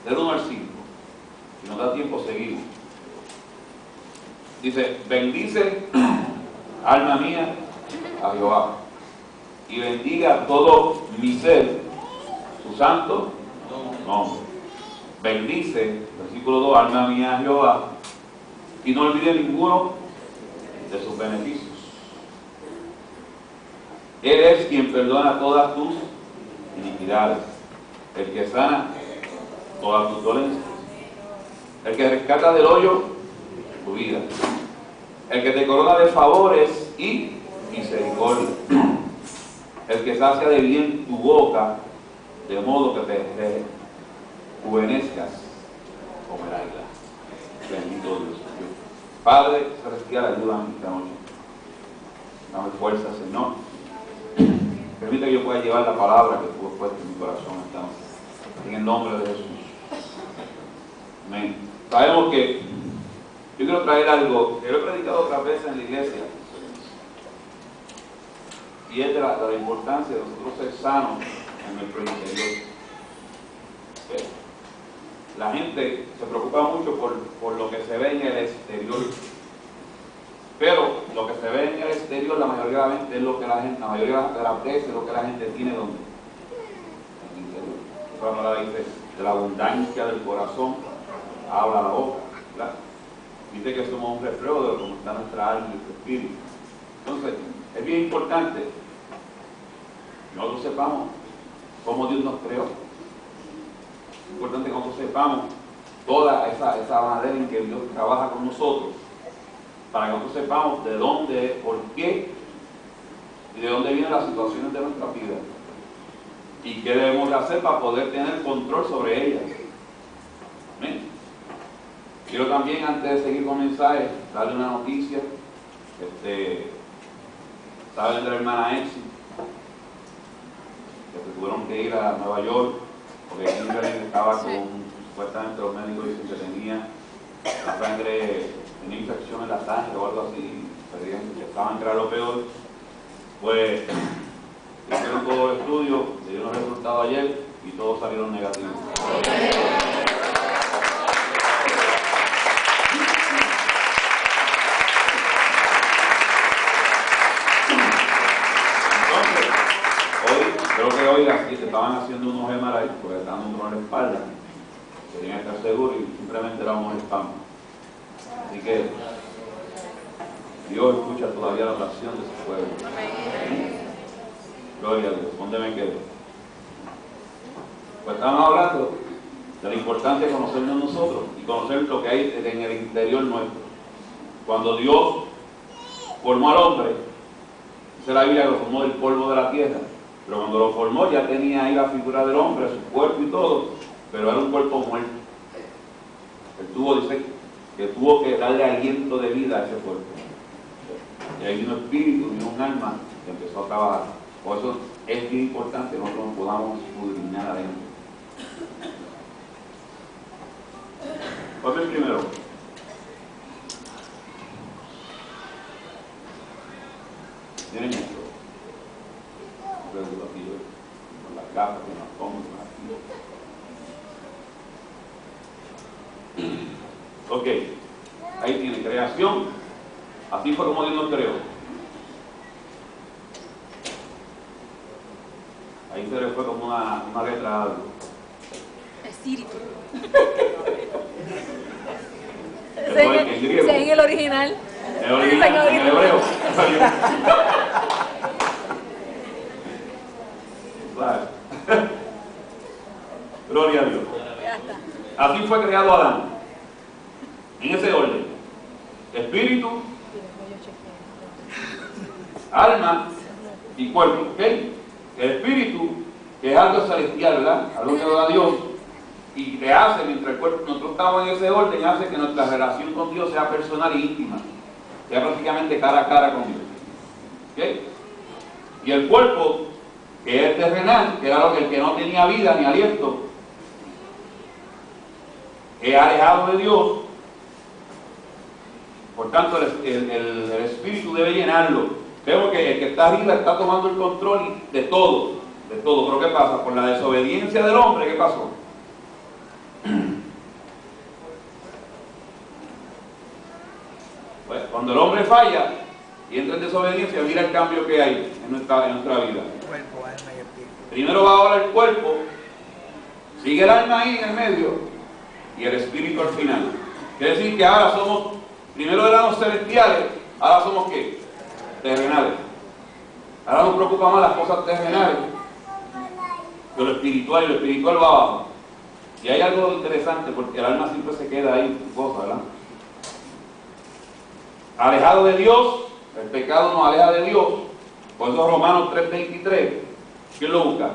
del 1 al 5, si nos da tiempo seguimos. Dice: bendice, alma mía, a Jehová, y bendiga todo mi ser su santo nombre. Bendice, versículo 2, alma mía, a Jehová, y no olvide ninguno de sus beneficios. Él es quien perdona todas tus iniquidades, el que sana todas tus dolencias, el que rescata del hoyo tu vida, el que te corona de favores y misericordia, el que sacia de bien tu boca, de modo que te rejuvenezcas como el águila. Bendito Dios. Padre celestial, ayúdame esta noche. Dame fuerza, Señor. Permite que yo pueda llevar la palabra que tú has puesto en mi corazón esta noche. En el nombre de Jesús. Amén. Sabemos que yo quiero traer algo que lo he predicado otras veces en la iglesia, y es de la importancia de nosotros ser sanos en nuestro interior. La gente se preocupa mucho por lo que se ve en el exterior, pero lo que se ve en el exterior la mayoría de la gente es lo que la mayoría de las veces es lo que la gente tiene donde en el interior. Esa palabra dice: de la abundancia del corazón habla la boca, ¿verdad? Dice que somos un reflejo de cómo está nuestra alma y nuestro espíritu. Entonces, es bien importante que nosotros sepamos cómo Dios nos creó. Es importante que nosotros sepamos toda esa manera en que Dios trabaja con nosotros, para que nosotros sepamos de dónde, por qué y de dónde vienen las situaciones de nuestra vida y qué debemos de hacer para poder tener control sobre ellas. Amén. Quiero también, antes de seguir con el mensaje, darle una noticia. Saben de la hermana Exi, que se tuvieron que ir a Nueva York porque Kimberly estaba con, supuestamente los médicos dicen que tenía la sangre, tenía infección en la sangre o algo así, que estaban que era lo peor. Pues hicieron todo el estudio, le dieron los resultados ayer y todos salieron negativos. Creo que hoy aquí se estaban haciendo unos MRI porque estaban dando un dolor en la espalda. Querían estar seguros y simplemente era un molestando. Así que Dios escucha todavía la oración de su pueblo. Gloria a Dios. ¿Dónde me quedo? Pues estamos hablando de la importancia de conocernos nosotros y conocer lo que hay en el interior nuestro. Cuando Dios formó al hombre, dice la Biblia que lo formó del polvo de la tierra. Pero cuando lo formó ya tenía ahí la figura del hombre, su cuerpo y todo, pero era un cuerpo muerto. Él dice que tuvo que darle aliento de vida a ese cuerpo. Y ahí vino espíritu, vino un alma que empezó a trabajar. Por eso es bien importante que nosotros podamos escudriñar adentro. ¿Cuál es el primero? Miren esto. Con las gafas que nos pongo aquí. Ok, ahí tiene creación. Así fue como Dios nos creó. Ahí se le fue como una letra a algo. Espíritu. En el original. En el hebreo. Gloria a Dios. Así fue creado Adán, en ese orden: espíritu, alma y cuerpo. ¿Okay? El espíritu, que es algo celestial, ¿verdad? Algo que da Dios y te hace, mientras el cuerpo, nosotros estamos en ese orden, hace que nuestra relación con Dios sea personal e íntima, sea prácticamente cara a cara con Dios. ¿Okay? Y el cuerpo, que es terrenal, que era el que no tenía vida ni aliento, es alejado de Dios. Por tanto, el espíritu debe llenarlo. Vemos que el que está arriba está tomando el control de todo, de todo. Pero ¿qué pasa? Por la desobediencia del hombre, ¿qué pasó? Cuando el hombre falla y entra en desobediencia, mira el cambio que hay en nuestra vida. Cuerpo, alma y espíritu. Primero va ahora el cuerpo, sigue el alma ahí en el medio y el espíritu al final. Quiere decir que ahora somos, primero éramos celestiales, ahora somos ¿qué? Terrenales. Ahora nos preocupan más las cosas terrenales que lo espiritual, y lo espiritual va abajo. Y hay algo interesante porque el alma siempre se queda ahí, cosa, ¿verdad? Alejado de Dios, el pecado nos aleja de Dios. Por eso Romanos 3:23, ¿quién lo busca?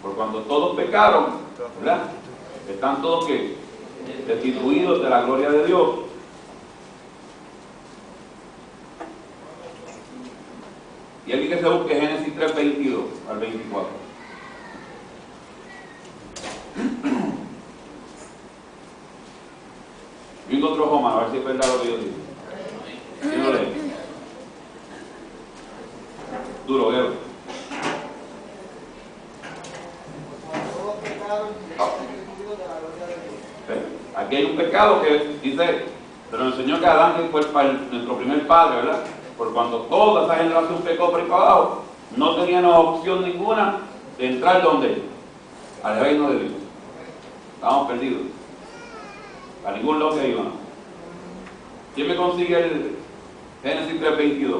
Por cuando todos pecaron, ¿verdad? Están todos ¿qué? Destituidos de la gloria de Dios. Y aquí que se busque Génesis 3:22 al 24. Y otro Romano, a ver si es verdad lo que yo digo. ¿Quién lo lee? Duro, Gero. Aquí hay un pecado que dice, pero enseñó que Adán fue nuestro primer padre, ¿verdad? Por cuando toda esa generación pecó por ahí para abajo, no teníamos opción ninguna de entrar donde, al reino de Dios. Estábamos perdidos. A ningún lado que iban. ¿Quién me consigue el Génesis 3:22?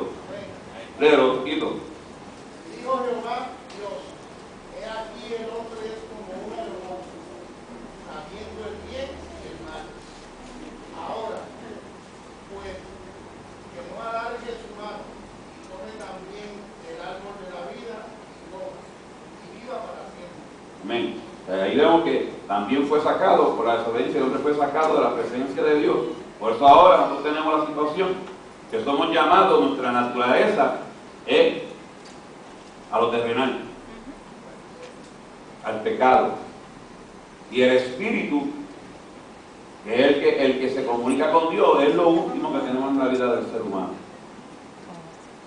Pero, Quito. Dijo Jehová Dios, he aquí el hombre es como un hermoso, sabiendo el bien y el mal. Ahora, pues, que no alargue su mano y tome también el árbol de la vida y coma, y viva para siempre. Amén. Ahí vemos que también fue sacado, por la desobediencia, el hombre fue sacado de la presencia de Dios. Por eso ahora nosotros tenemos la situación que somos llamados, nuestra naturaleza es a lo terrenal, al pecado. Y el espíritu, que es el que se comunica con Dios, es lo último que tenemos en la vida del ser humano.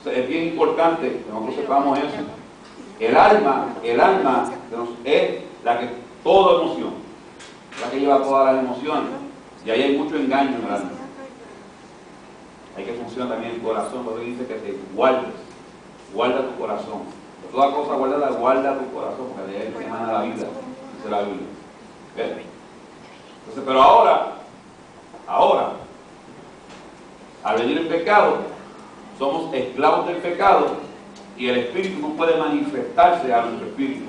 O sea, es bien importante que nosotros sepamos eso. El alma es la que, toda emoción, la que lleva todas las emociones. Y ahí hay mucho engaño en el alma. Hay que funcionar también el corazón, porque dice que te guardes, guarda tu corazón. De toda cosa guarda tu corazón, porque de ahí emana la vida, dice la Biblia. ¿Ves? Entonces, pero ahora, al venir el pecado, somos esclavos del pecado y el Espíritu no puede manifestarse a nuestro espíritu.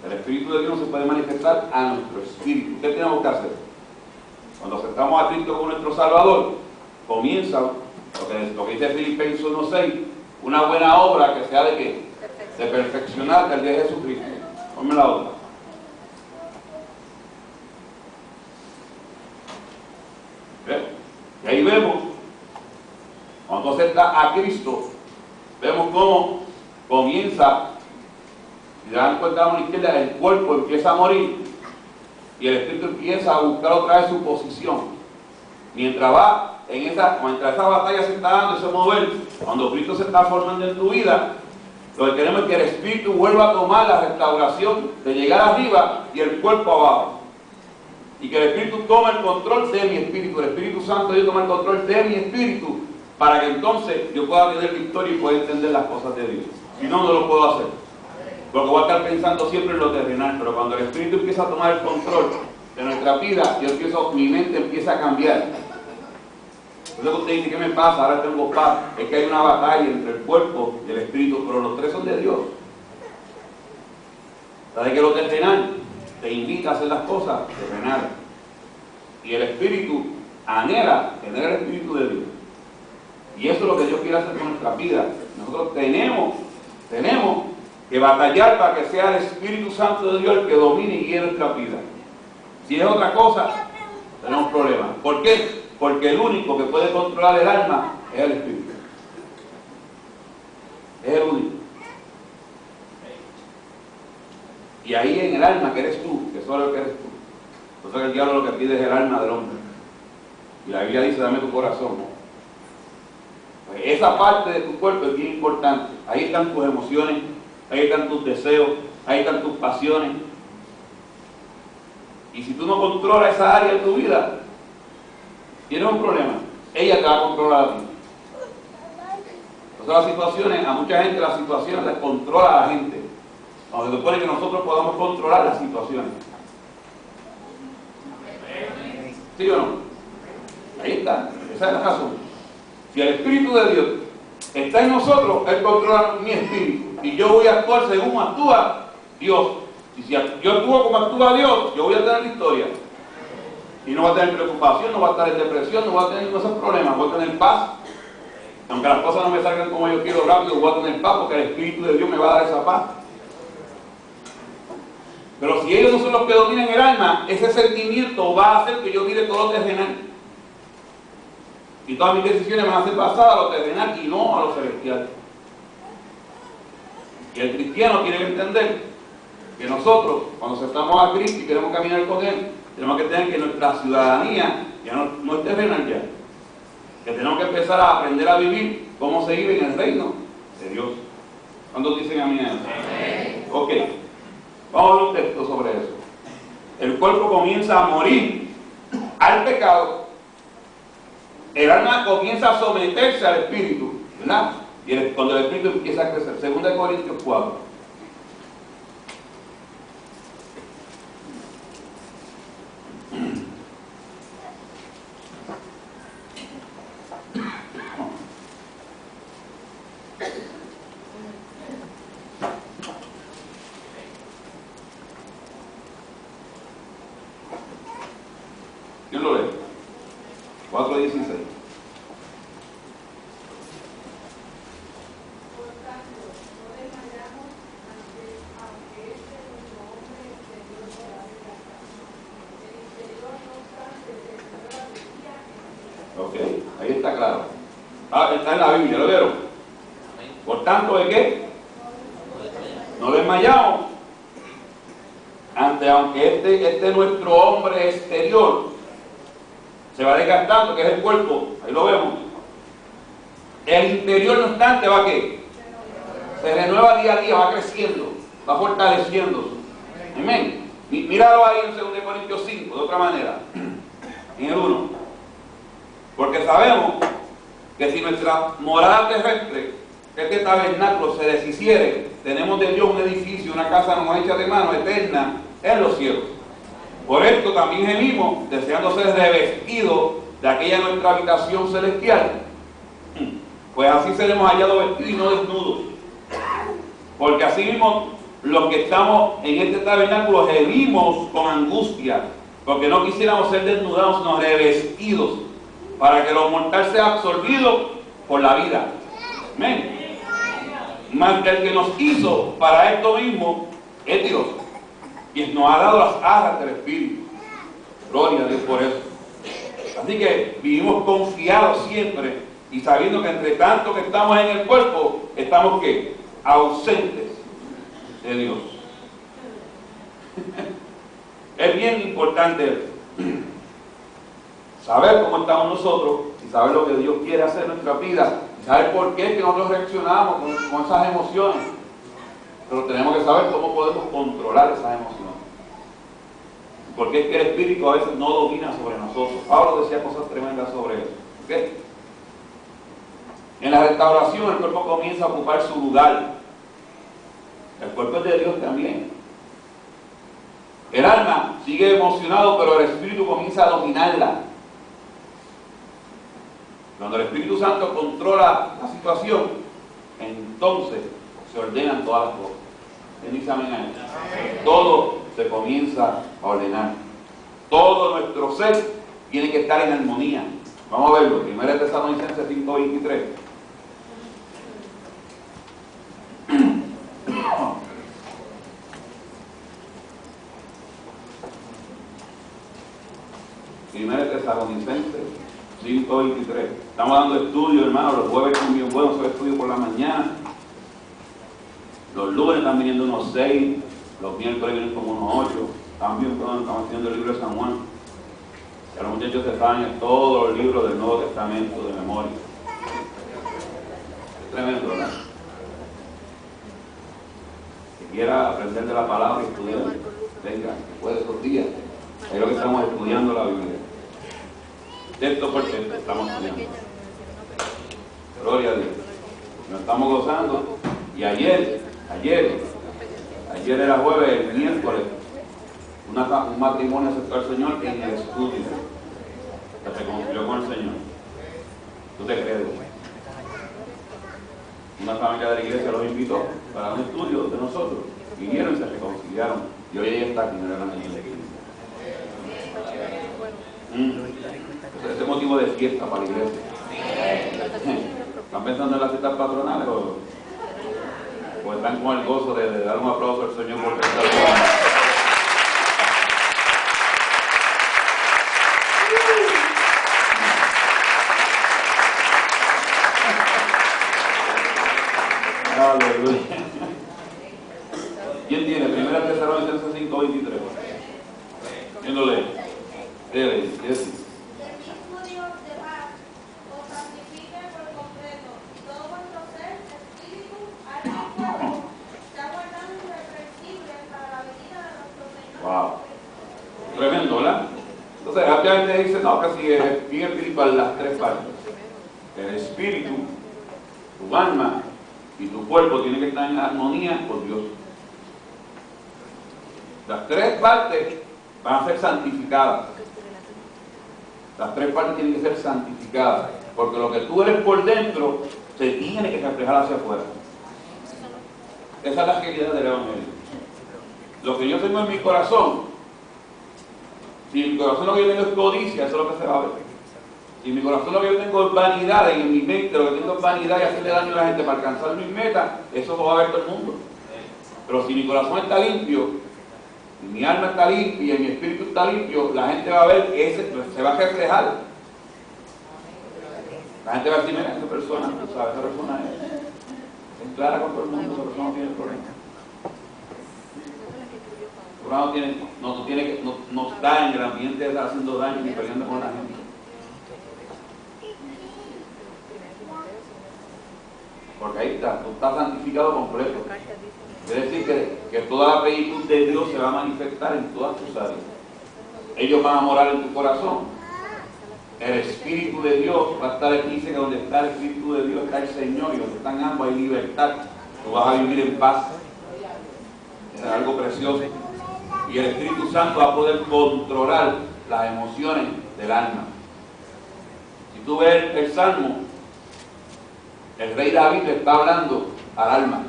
El Espíritu de Dios no se puede manifestar a nuestro espíritu. ¿Qué tenemos que hacer? Cuando aceptamos a Cristo como nuestro Salvador, comienza lo que dice Filipenses 1:6, una buena obra que sea de qué? De perfeccionar el día de Jesucristo. Ponme la otra. ¿Ves? Y ahí vemos, cuando aceptas a Cristo, vemos cómo comienza, si dan cuenta a la izquierda, el cuerpo empieza a morir y el espíritu empieza a buscar otra vez su posición. Mientras esa batalla se está dando, ese mover, cuando Cristo se está formando en tu vida, lo que queremos es que el espíritu vuelva a tomar la restauración de llegar arriba y el cuerpo abajo. Y que el espíritu tome el control de mi espíritu, el Espíritu Santo de Dios toma el control de mi espíritu, para que entonces yo pueda tener victoria y pueda entender las cosas de Dios. Si no, no lo puedo hacer. Porque voy a estar pensando siempre en lo terrenal, pero cuando el espíritu empieza a tomar el control de nuestra vida, mi mente empieza a cambiar. Entonces usted dice, ¿qué me pasa? Ahora tengo paz. Es que hay una batalla entre el cuerpo y el espíritu, pero los tres son de Dios. ¿Sabes que lo terrenal te invita a hacer las cosas terrenales? Y el espíritu anhela tener el espíritu de Dios. Y eso es lo que Dios quiere hacer con nuestra vida. Nosotros tenemos que batallar para que sea el Espíritu Santo de Dios el que domine y guíe nuestra vida. Si es otra cosa, tenemos problemas. ¿Por qué? Porque el único que puede controlar el alma es el Espíritu. Es el único. Y ahí en el alma que eres tú, que solo que eres tú. Entonces el diablo lo que pide es el alma del hombre. Y la Biblia dice, dame tu corazón. Pues esa parte de tu cuerpo es bien importante. Ahí están tus emociones, ahí están tus deseos, ahí están tus pasiones. Y si tú no controlas esa área de tu vida, tienes un problema, ella te va a controlar a ti. Entonces las situaciones, a mucha gente las situaciones les controla a la gente. Cuando se supone que nosotros podamos controlar las situaciones. ¿Sí o no? Ahí está, esa es la razón. Si el Espíritu de Dios está en nosotros, Él controla mi espíritu. Y yo voy a actuar según actúa Dios. Y si yo actúo como actúa Dios, yo voy a tener victoria. Y no voy a tener preocupación, no voy a estar en depresión, no voy a tener ninguno de esos problemas, voy a tener paz. Aunque las cosas no me salgan como yo quiero rápido, voy a tener paz porque el Espíritu de Dios me va a dar esa paz. Pero si ellos no son los que dominan el alma, ese sentimiento va a hacer que yo mire todo lo terrenal. Y todas mis decisiones van a ser basadas a lo terrenal y no a lo celestial. Y el cristiano tiene que entender que nosotros, cuando aceptamos a Cristo y queremos caminar con Él, tenemos que tener que nuestra ciudadanía ya no es terrenal ya. Que tenemos que empezar a aprender a vivir cómo se vive en el reino de Dios. ¿Cuántos dicen amén a eso? Ok. Vamos a ver un texto sobre eso. El cuerpo comienza a morir al pecado. El alma comienza a someterse al espíritu, ¿verdad? Y cuando el espíritu empieza a crecer. 2 Corintios 4. ¿Quién lo lee? 4:16. Ok, ahí está claro. Está en la Biblia, ¿lo vieron? Por tanto, ¿de qué? No desmayamos. Aunque este nuestro hombre exterior se va desgastando, que es el cuerpo, ahí lo vemos. El interior, no obstante, ¿va a qué? Se renueva día a día, va creciendo, va fortaleciéndose. Amén. Míralo ahí en 2 Corintios 5, de otra manera, en el 1. Porque sabemos que si nuestra morada terrestre, este tabernáculo, se deshiciere, tenemos de Dios un edificio, una casa no hecha de mano, eterna, en los cielos. Por esto también gemimos, deseando ser revestidos de aquella nuestra habitación celestial. Pues así seremos hallados vestidos y no desnudos. Porque así mismo los que estamos en este tabernáculo gemimos con angustia, porque no quisiéramos ser desnudados, sino revestidos, para que lo mortal sea absorbido por la vida. Amén. Más que el que nos hizo para esto mismo es Dios, quien nos ha dado las arras del Espíritu. Gloria a Dios por eso. Así que vivimos confiados siempre y sabiendo que entre tanto que estamos en el cuerpo, estamos ¿qué? Ausentes de Dios. Es bien importante saber cómo estamos nosotros y saber lo que Dios quiere hacer en nuestra vida y saber por qué es que nosotros reaccionamos con esas emociones. Pero tenemos que saber cómo podemos controlar esas emociones. Porque es que el espíritu a veces no domina sobre nosotros. Pablo decía cosas tremendas sobre eso. ¿Okay? En la restauración el cuerpo comienza a ocupar su lugar. El cuerpo es de Dios también. El alma sigue emocionado, pero el Espíritu comienza a dominarla. Cuando el Espíritu Santo controla la situación, entonces se ordenan todas las cosas. ¿Quién dice amén a eso? Todo se comienza a ordenar. Todo nuestro ser tiene que estar en armonía. Vamos a verlo. 1 Tesalonicenses 5:23. Primera Tesalonicenses 5:23. Estamos dando estudios, hermanos. Los jueves son bien buenos, son estudios por la mañana. Los lunes están viniendo unos 6, los miércoles vienen como unos 8. También estamos haciendo el libro de San Juan. Que los muchachos se saben todos los libros del Nuevo Testamento de memoria. Es tremendo, ¿verdad? Que quiera aprender de la palabra y estudiar, venga, después de esos días. Es lo que estamos estudiando la Biblia. Texto por texto estamos estudiando. Gloria a Dios. Nos estamos gozando. Y ayer era jueves, el miércoles, un matrimonio aceptó al Señor en el estudio. Se reconcilió con el Señor. ¿Tú te crees? Una familia de la iglesia los invitó para un estudio de nosotros. Vinieron y se reconciliaron. Y hoy ella está aquí en el Evangelio de Cristo. Ese es motivo de fiesta para la iglesia. ¿Están pensando en las fiestas patronales o están con el gozo de dar un aplauso al Señor por estar bueno? Aleluya. ¿Quién tiene? 1 Tesalonicenses 5:23. ¿Quién lo lee? Dele, Jessy. Wow. Tremendo, ¿verdad? Entonces, rápidamente dice, no, que si es bien espiritual las tres partes. El espíritu, tu alma y tu cuerpo tienen que estar en armonía con Dios. Las tres partes van a ser santificadas. Las tres partes tienen que ser santificadas. Porque lo que tú eres por dentro se tiene que reflejar hacia afuera. Esa es la realidad del Evangelio. Lo que yo tengo en mi corazón, si en mi corazón lo que yo tengo es codicia, eso es lo que se va a ver. Si en mi corazón lo que yo tengo es vanidad, y en mi mente lo que tengo es vanidad y hacerle daño a la gente para alcanzar mis metas, eso lo va a ver todo el mundo. Pero si mi corazón está limpio, y mi alma está limpia y mi espíritu está limpio, la gente va a ver que se va a reflejar. La gente va a decir, mira, esa persona, tú sabes, esa persona es clara con todo el mundo, esa persona no tiene problema. No está en el ambiente de estar haciendo daño ni peleando con la gente. Porque ahí está, tú estás santificado completo. Quiere decir que toda la plenitud de Dios se va a manifestar en todas tus áreas. Ellos van a morar en tu corazón. El Espíritu de Dios va a estar aquí. Dice que donde está el Espíritu de Dios está el Señor, y donde están ambos hay libertad. Tú vas a vivir en paz. Es algo precioso. Y el Espíritu Santo va a poder controlar las emociones del alma. Si tú ves el Salmo, el rey David le está hablando al alma.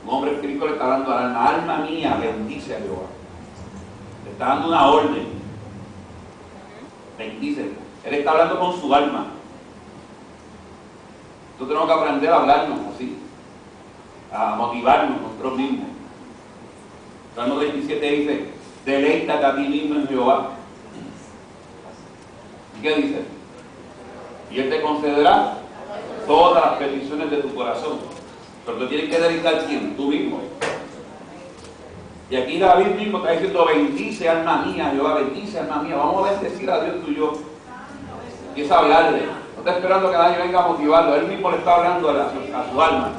Un hombre espiritual le está hablando al alma. Alma mía, bendice a Jehová. Le está dando una orden. Bendice. Él está hablando con su alma. Nosotros tenemos que aprender a hablarnos así, a motivarnos nosotros mismos. Salmo 37 dice, deleítate a ti mismo en Jehová. ¿Y qué dice? Y Él te concederá todas las peticiones de tu corazón. Pero te tienes que dedicar ¿quién? Tú mismo. Y aquí David mismo está diciendo, bendice alma mía, Jehová, bendice alma mía. Vamos a bendecir a Dios tú y yo. Empieza a hablarle. No está esperando que nadie venga a motivarlo. Él mismo le está hablando a su alma.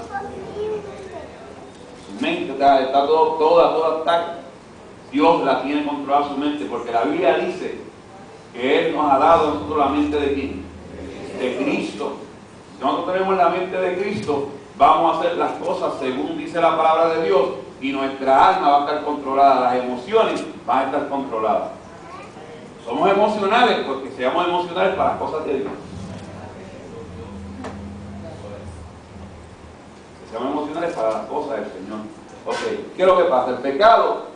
Su mente está toda está. Dios la tiene controlada su mente, porque la Biblia dice que Él nos ha dado a nosotros la mente de ¿quién? De Cristo. Si nosotros tenemos la mente de Cristo, vamos a hacer las cosas según dice la palabra de Dios, y nuestra alma va a estar controlada, las emociones van a estar controladas. Somos emocionales porque seamos emocionales para las cosas de Dios. Seamos emocionales para las cosas del Señor. Ok, ¿qué es lo que pasa? El pecado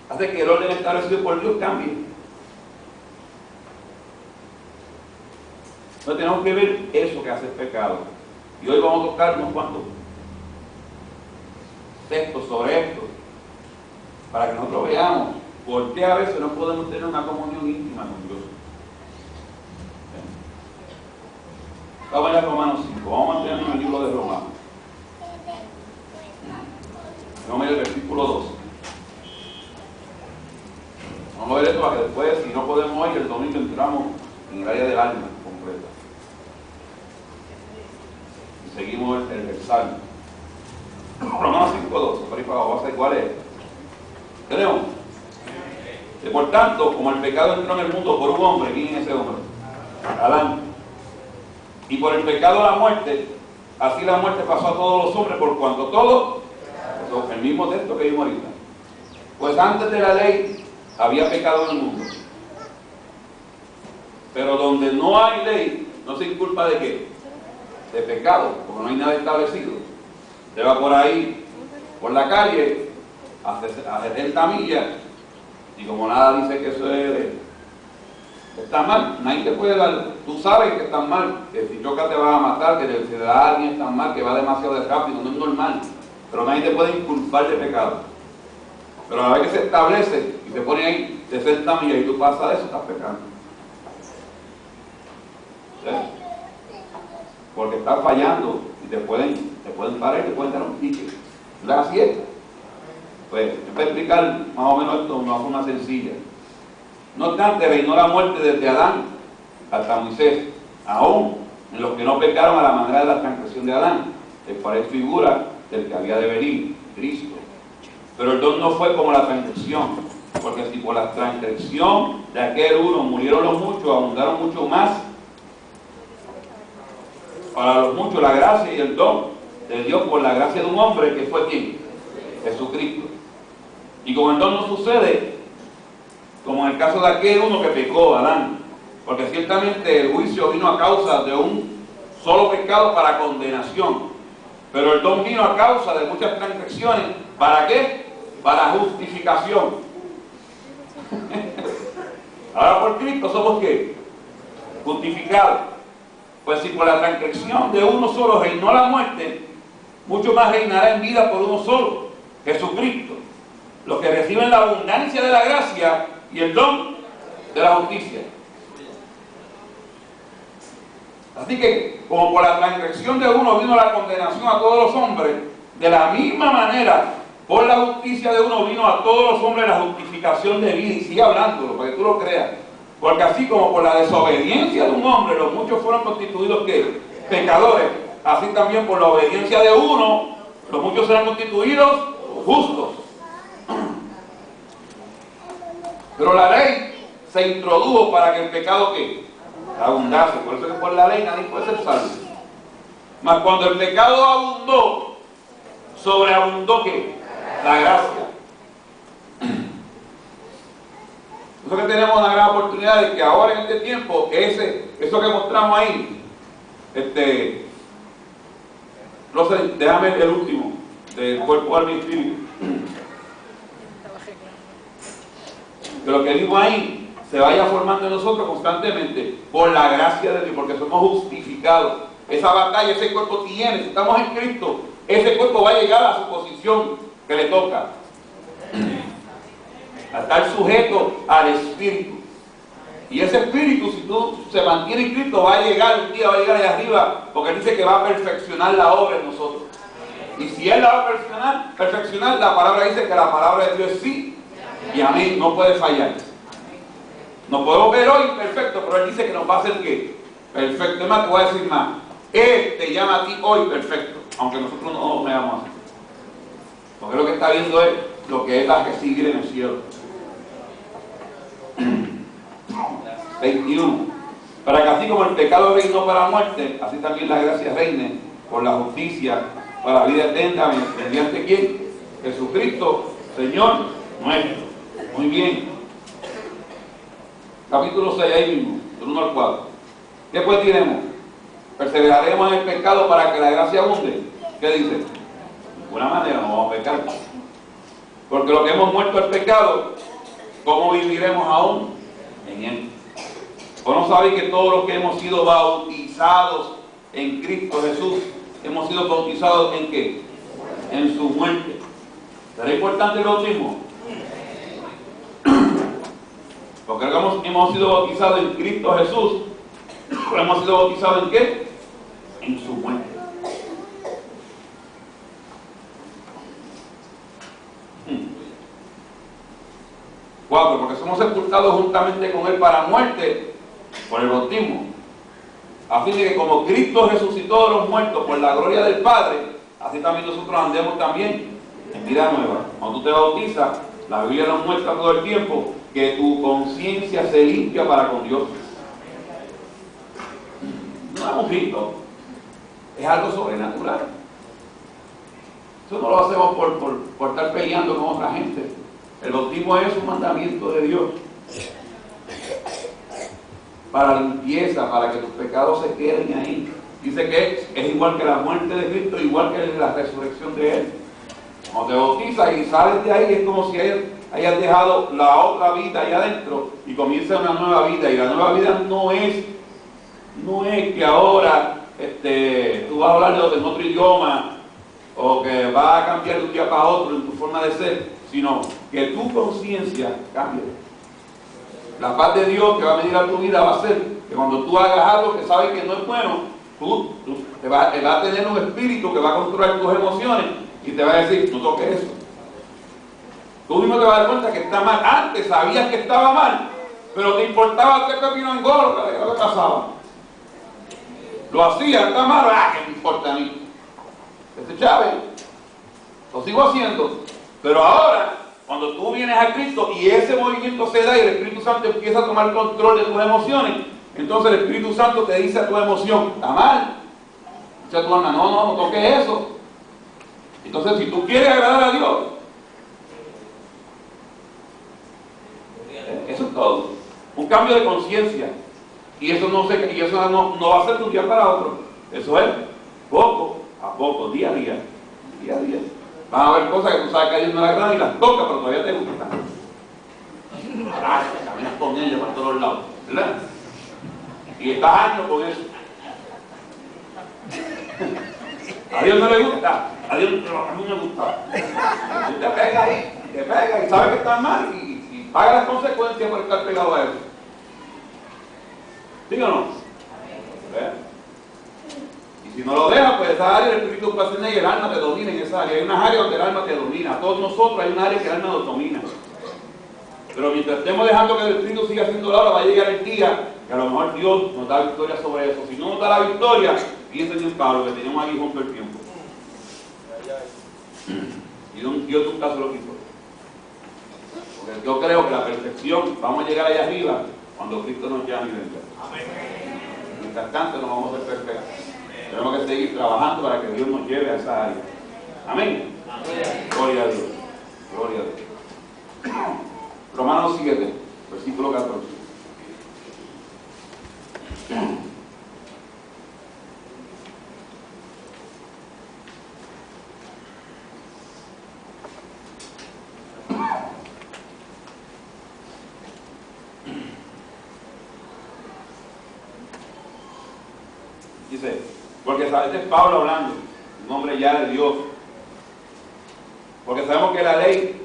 hace que el orden establecido por Dios cambie. Entonces tenemos que ver eso que hace el pecado. Y hoy vamos a tocar unos cuantos textos sobre esto, para que nosotros veamos por qué a veces no podemos tener una comunión íntima con Dios. Vamos a ir a Romanos 5, vamos a mantenernos en el libro de Romanos. Vamos a ir al versículo 2. Vamos a ver esto para que después, si no podemos hoy, el domingo entramos en el área del alma completa. Y seguimos el Salmo. Romanos 5:12, por ahí para abajo, ¿cuál es? ¿Tenemos? Por tanto, como el pecado entró en el mundo por un hombre, ¿quién es ese hombre? Adán. Y por el pecado la muerte, así la muerte pasó a todos los hombres, por cuanto todos, eso, el mismo texto que vimos ahorita. Pues antes de la ley había pecado en el mundo. Pero donde no hay ley, no se inculpa de qué? De pecado, porque no hay nada establecido. Se va por ahí, por la calle, a 70 millas, y como nada dice que eso está mal, nadie te puede dar, tú sabes que está mal, que si chocas te vas a matar, que si le da a alguien está mal, que va demasiado rápido, no es normal, pero nadie te puede inculpar de pecado. Pero a la vez que se establece y te pone ahí 60 millas y tú pasas de eso, estás pecando. ¿Sí? Porque estás fallando y te pueden parar y te pueden dar un ticket. Así es. Pues, voy a explicar más o menos esto de una forma sencilla. No obstante, reinó la muerte desde Adán hasta Moisés, aún en los que no pecaron a la manera de la transgresión de Adán, el cual es figura del que había de venir, Cristo. Pero el don no fue como la transgresión, porque si por la transgresión de aquel uno murieron los muchos, abundaron mucho más para los muchos la gracia y el don de Dios por la gracia de un hombre que fue ¿quién? Jesucristo. Y como el don no sucede, como en el caso de aquel uno que pecó, Adán, porque ciertamente el juicio vino a causa de un solo pecado para condenación, pero el don vino a causa de muchas transgresiones. ¿Para qué? Para justificación. Ahora por Cristo somos ¿qué? Justificados. Pues si por la transgresión de uno solo reinó la muerte, mucho más reinará en vida por uno solo, Jesucristo, los que reciben la abundancia de la gracia y el don de la justicia. Así que, como por la transgresión de uno vino la condenación a todos los hombres, de la misma manera, por la justicia de uno vino a todos los hombres la justificación de vida. Y sigue hablándolo, para que tú lo creas. Porque así como por la desobediencia de un hombre, los muchos fueron constituidos ¿qué? Pecadores. Así también por la obediencia de uno, los muchos serán constituidos justos. Pero la ley se introdujo para que el pecado ¿qué? Abundase. Por eso que por la ley nadie puede ser salvo. Mas cuando el pecado abundó, sobreabundó ¿qué? La gracia. Eso que tenemos una gran oportunidad de que ahora en este tiempo, eso que mostramos ahí, no sé, déjame el último, del cuerpo, alma y espíritu. Que lo que digo ahí se vaya formando en nosotros constantemente por la gracia de Dios, porque somos justificados. Esa batalla, ese cuerpo tiene, si estamos en Cristo, ese cuerpo va a llegar a su posición que le toca. A estar sujeto al Espíritu. Y ese Espíritu, si tú se mantiene en Cristo, va a llegar un día, va a llegar allá arriba, porque Él dice que va a perfeccionar la obra en nosotros. Y si Él la va a perfeccionar, la palabra dice que la palabra de Dios es sí y amén, no puede fallar. Nos podemos ver hoy imperfectos, pero Él dice que nos va a hacer ¿qué? Perfecto. Es más, te voy a decir más. Él te llama a ti hoy perfecto, aunque nosotros no nos veamos así. Porque lo que está viendo es lo que Él va a recibir en el cielo. 21. Para que así como el pecado reinó para la muerte, así también la gracia reine por la justicia para la vida eterna, mediante ¿quién? Jesucristo, Señor nuestro. Muy bien. Capítulo 6, ahí mismo, del 1 al 4. ¿Qué pues diremos? ¿Perseveraremos en el pecado para que la gracia abunde? ¿Qué dice? De ninguna manera no vamos a pecar. Porque lo que hemos muerto al pecado, ¿cómo viviremos aún en él? ¿O no sabéis que todos los que hemos sido bautizados en Cristo Jesús, hemos sido bautizados en qué? En su muerte. ¿Será importante el bautismo? Porque hemos sido bautizados en Cristo Jesús, pero hemos sido bautizados ¿en qué? En su muerte. Cuatro, porque somos sepultados juntamente con Él para muerte por el bautismo, a fin de que como Cristo resucitó de los muertos por la gloria del Padre, así también nosotros andemos también en vida nueva. Cuando tú te bautizas, La Biblia nos muestra todo el tiempo que tu conciencia se limpia para con Dios. No es un rito, es algo sobrenatural. Eso no lo hacemos por estar peleando con otra gente. El bautismo es un mandamiento de Dios para limpieza, para que tus pecados se queden ahí. Dice que es igual que la muerte de Cristo, igual que la resurrección de Él. Cuando te bautizas y sales de ahí, es como si hayas dejado la otra vida allá adentro y comienza una nueva vida. Y la nueva vida no es que ahora tú vas a hablar en otro idioma o que vas a cambiar de un día para otro en tu forma de ser, sino que tu conciencia cambie. La paz de Dios que va a venir a tu vida va a ser que cuando tú hagas algo que sabes que no es bueno, tú te vas a tener un espíritu que va a controlar tus emociones y te va a decir, no toques eso. Tú mismo te vas a dar cuenta que está mal. Antes sabías que estaba mal, pero te importaba 3 pepinos en gorro, ¿qué le pasaba? Lo hacía, está mal, ¿qué me importa a mí? Ese Chávez, lo sigo haciendo. Pero ahora, cuando tú vienes a Cristo y ese movimiento se da y el Espíritu Santo empieza a tomar control de tus emociones, entonces el Espíritu Santo te dice a tu emoción, está mal. Dice a tu alma, no toques eso. Entonces, si tú quieres agradar a Dios, eso es todo. Un cambio de conciencia. Y eso no va a ser de un día para otro. Eso es poco a poco, día a día. Día a día. Van a haber cosas que tú sabes que a Dios no le agradan y las tocas, pero todavía te gustan. Caminas con ella para todos lados, ¿verdad? Y estás años con eso. A Dios no le gusta, a mí me gusta. Y te pega ahí, y sabes que estás mal y paga las consecuencias por estar pegado a eso. ¿Sí o no? ¿Ves? Y si no lo dejas, pues esa área del espíritu paciente y el alma te domina en esa área. Hay unas áreas donde el alma te domina. A todos nosotros hay una área que el alma nos domina. Pero mientras estemos dejando que el espíritu siga haciendo la obra, va a llegar el día que a lo mejor Dios nos da victoria sobre eso. Si no nos da la victoria, piensen en Pablo, que tenemos ahí junto el tiempo. Y Dios nunca se lo quitó. Porque yo creo que la perfección, vamos a llegar allá arriba cuando Cristo nos llame y venga. Mientras tanto no vamos a ser perfectos. Tenemos que seguir trabajando para que Dios nos lleve a esa área. Amén. Gloria a Dios. Gloria a Dios. Romanos 7, versículo 14. Dice, porque este es Pablo hablando, un hombre ya de Dios. Porque sabemos que la ley,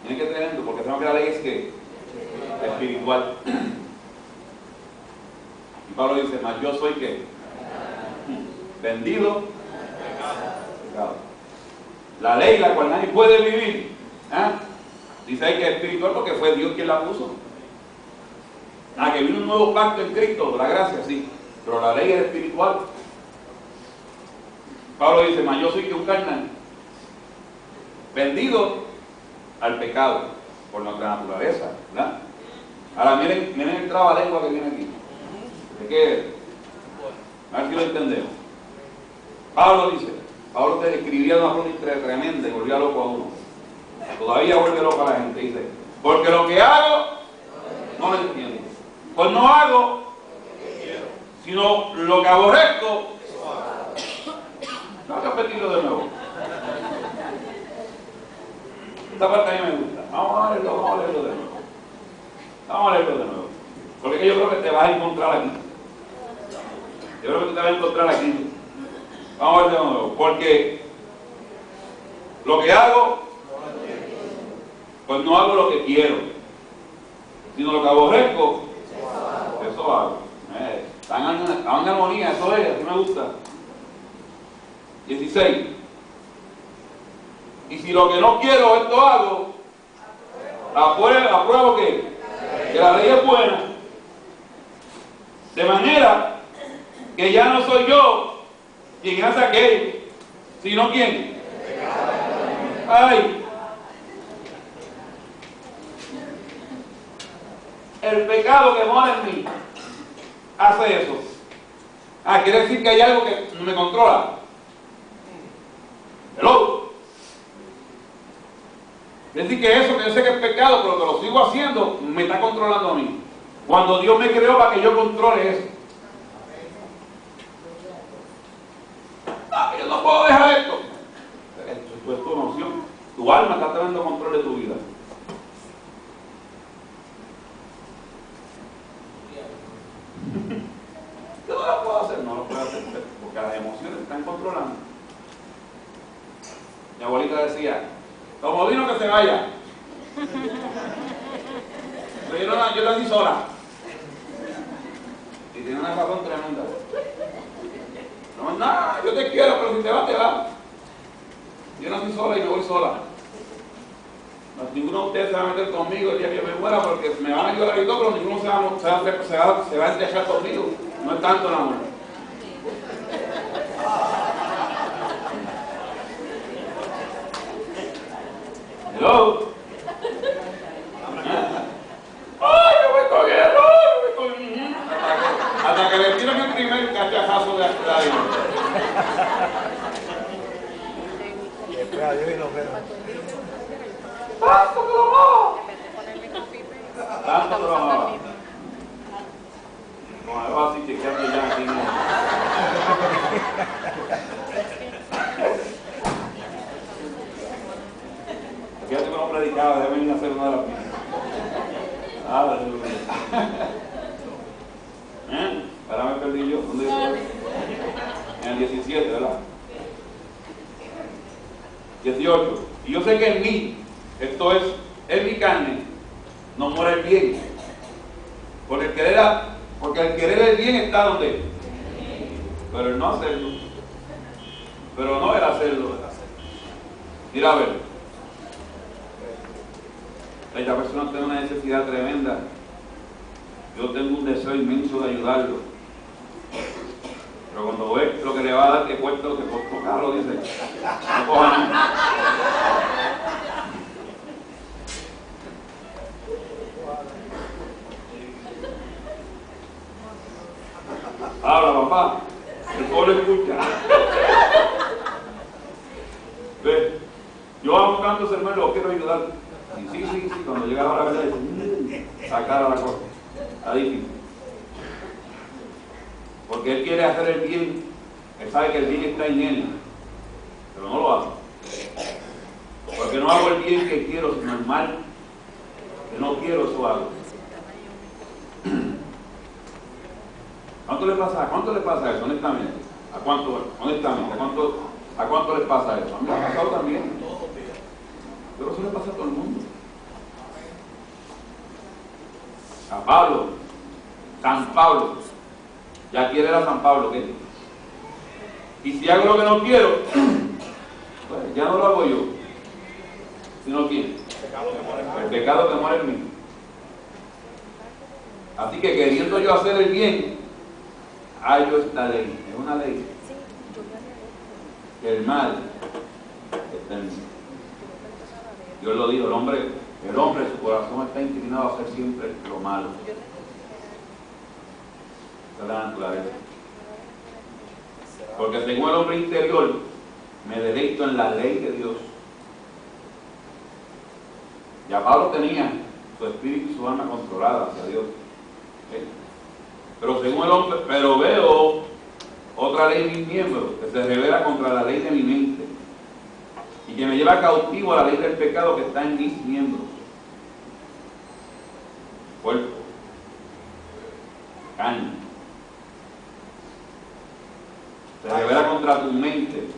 tienen que tenerlo, porque sabemos que la ley es que espiritual. Y Pablo dice, mas yo soy que vendido pecado. La ley, la cual nadie puede vivir, dice ahí que es espiritual porque fue Dios quien la puso. Que vino un nuevo pacto en Cristo, la gracia, sí. Pero la ley es espiritual. Pablo dice, mas yo soy que un carnal, vendido al pecado, por nuestra naturaleza, ¿verdad? Ahora miren el trabalengua que viene aquí. ¿De qué? A ver si lo entendemos. Pablo te escribía de una forma tremenda y volvía loco a uno. Todavía vuelve loco a la gente. Dice, porque lo que hago, no lo entiendo. Pues no hago, sino lo que aborrezco. Tengo que repetirlo de nuevo. Esta parte a mí me gusta. Vamos a leerlo de nuevo. Porque yo creo que te vas a encontrar aquí. Vamos a ver de nuevo. Porque lo que hago, pues no hago lo que quiero, sino lo que aborrezco, eso hago. Está en armonía, eso es, así me gusta. 16. Y si lo que no quiero, esto hago, apruebo que la ley es buena. De manera que ya no soy yo quien hace aquello, sino ¿quién? Ay, el pecado que mora en mí hace eso. Quiere decir que hay algo que me controla. Hello. Quiere decir que eso que yo sé que es pecado, pero que lo sigo haciendo, me está controlando a mí. Cuando Dios me creó para que yo controle eso. Yo no puedo dejar esto. Esto es tu noción. Tu alma está teniendo control de tu vida. Yo no lo puedo hacer, no lo puedo hacer, porque las emociones están controlando. Mi abuelita decía, como vino que se vaya. Pero yo nací sola. Y tiene una razón tremenda. No, nada, yo te quiero, pero si te vas, te vas. Yo nací sola y me voy sola. Ninguno de ustedes se va a meter conmigo el día que yo me muera, porque me van a ayudar y todo, pero ninguno se va a dejar conmigo. No es tanto el amor. Hello. ¡Ay, yo voy con él! ¡Ay, yo voy con él! Hasta que le tiran el primer cachajazo de la vida. Espera, yo no veo. ¡Tanto que lo amaba! ¡Tanto que lo amaba! Como me va así chequeando ya aquí. Fíjate que no predicaba, debe venir a hacer una de las mismas. Ahora me perdí yo. ¿Dónde yo? En el 17, ¿verdad? 18. Y yo sé que en mí, esto es, en mi carne, no muere el bien. Porque el querer el bien está donde. Pero el no hacerlo. Pero no el hacerlo. Mira a ver. Esta persona tiene una necesidad tremenda. Yo tengo un deseo inmenso de ayudarlo. Pero cuando ve lo que le va a dar, que cuesta lo que costó caro, dice, no cojan. Habla, papá. El pueblo escucha. Ve, yo amo tanto ese hermano, lo quiero ayudar. Y sí, cuando llega la hora de sacar a la cosa. Está difícil. Porque él quiere hacer el bien, él sabe que el bien está en él, pero no lo hace. Porque no hago el bien que quiero, sino el mal que no quiero, eso hago. ¿Cuánto le pasa eso, honestamente? ¿A cuánto les pasa eso? A mí me ha pasado también. Pero eso le pasa a todo el mundo. A Pablo, San Pablo. Ya quiere era San Pablo, ¿qué? Y si hago lo que no quiero, pues ya no lo hago yo, sino ¿quién? El pecado que muere en mí. Así que queriendo yo hacer el bien, hallo esta ley. Es una ley. Que el mal está en mí. Dios lo dijo, el hombre, su corazón está inclinado a hacer siempre lo malo. Esa es la naturaleza. Porque según el hombre interior, me deleito en la ley de Dios. Ya Pablo tenía su espíritu y su alma controlada hacia Dios. ¿Okay? Pero según el hombre, pero veo otra ley en mis miembros que se revela contra la ley de mi mente y que me lleva cautivo a la ley del pecado que está en mis miembros. Cuerpo, carne. Se revela contra tu mente.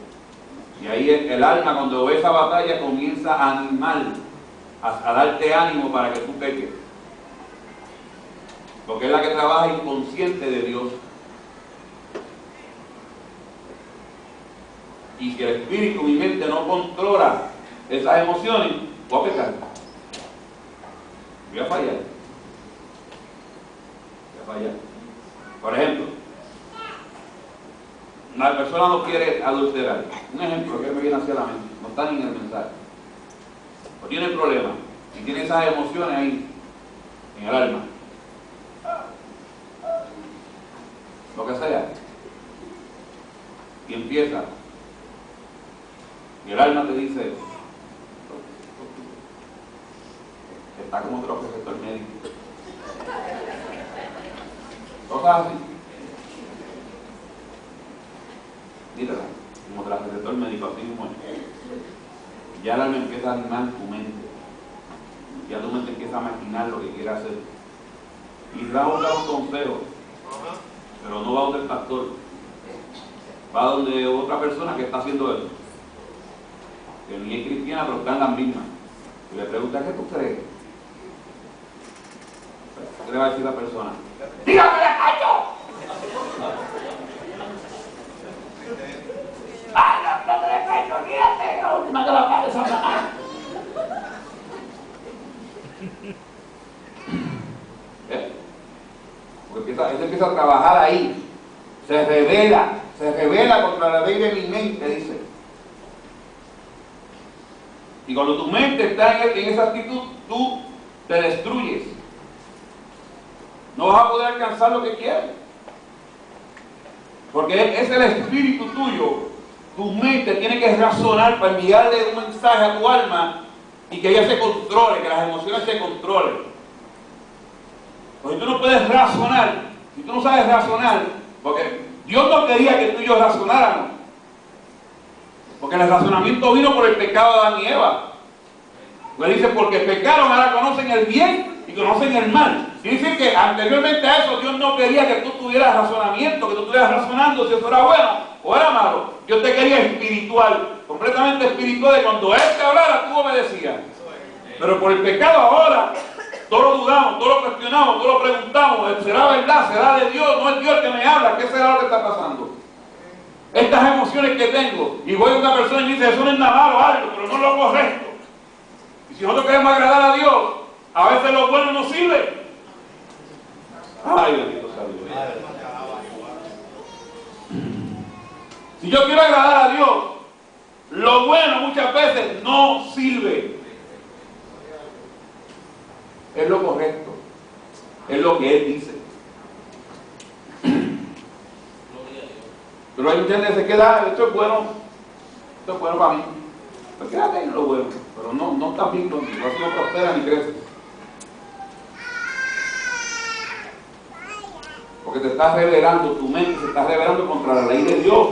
Y ahí el alma, cuando ve esa batalla, comienza a animar, a darte ánimo para que tú peques. Porque es la que trabaja inconsciente de Dios. Y si el espíritu, mi mente, no controla esas emociones, voy a pecar. Voy a fallar. Por ejemplo, una persona no quiere adulterar. Un ejemplo que me viene hacia la mente, no está ni en el mensaje. O tiene problemas y tiene esas emociones ahí, en el alma. lo que sea, y empieza, y el alma te dice, está como otro receptor médico, cosas así, mírala, como tras receptor médico, así mismo es. Ya el alma empieza a animar tu mente, ya tu mente empieza a maquinar lo que quiere hacer, y da un consejo, pero no va donde el pastor, va donde otra persona que está haciendo eso, que ni es cristiana pero está en las mismas, y le pregunta, ¿qué tú crees? ¿Qué le va a decir la persona? ¡Dígame la cacho! ¡Ay, no te dejes, olvídate! ¡La última que la pague esa Satanás! Porque él empieza a trabajar ahí, se revela contra la ley de mi mente, dice. Y cuando tu mente está en esa actitud, tú te destruyes. No vas a poder alcanzar lo que quieres. Porque es el espíritu tuyo. Tu mente tiene que razonar para enviarle un mensaje a tu alma y que ella se controle, que las emociones se controlen. Porque tú no puedes razonar, si tú no sabes razonar, porque Dios no quería que tú y yo razonáramos. Porque el razonamiento vino por el pecado de Adán y Eva. Le dice, porque pecaron, ahora conocen el bien y conocen el mal. Y dice que anteriormente a eso Dios no quería que tú tuvieras razonamiento, que tú estuvieras razonando si eso era bueno o era malo. Dios te quería espiritual, completamente espiritual, de cuando Él te hablara, tú obedecías. Pero por el pecado ahora, todo lo dudamos, todo lo cuestionamos, todo lo preguntamos, ¿será verdad? ¿Será de Dios? ¿No es Dios el que me habla? ¿Qué será lo que está pasando? Estas emociones que tengo, y voy a una persona y me dice, eso no es nada malo, algo, pero no es lo correcto. Y si nosotros queremos agradar a Dios, a veces lo bueno no sirve. Ay, bendito sea Dios. Si yo quiero agradar a Dios, lo bueno muchas veces no sirve. Es lo correcto. Es lo que Él dice. Pero hay mucha gente que se queda, esto es bueno para mí. Pues quédate en lo bueno, pero no está bien contigo, así no prospera ni crece. Porque te estás rebelando, tu mente se está rebelando contra la ley de Dios.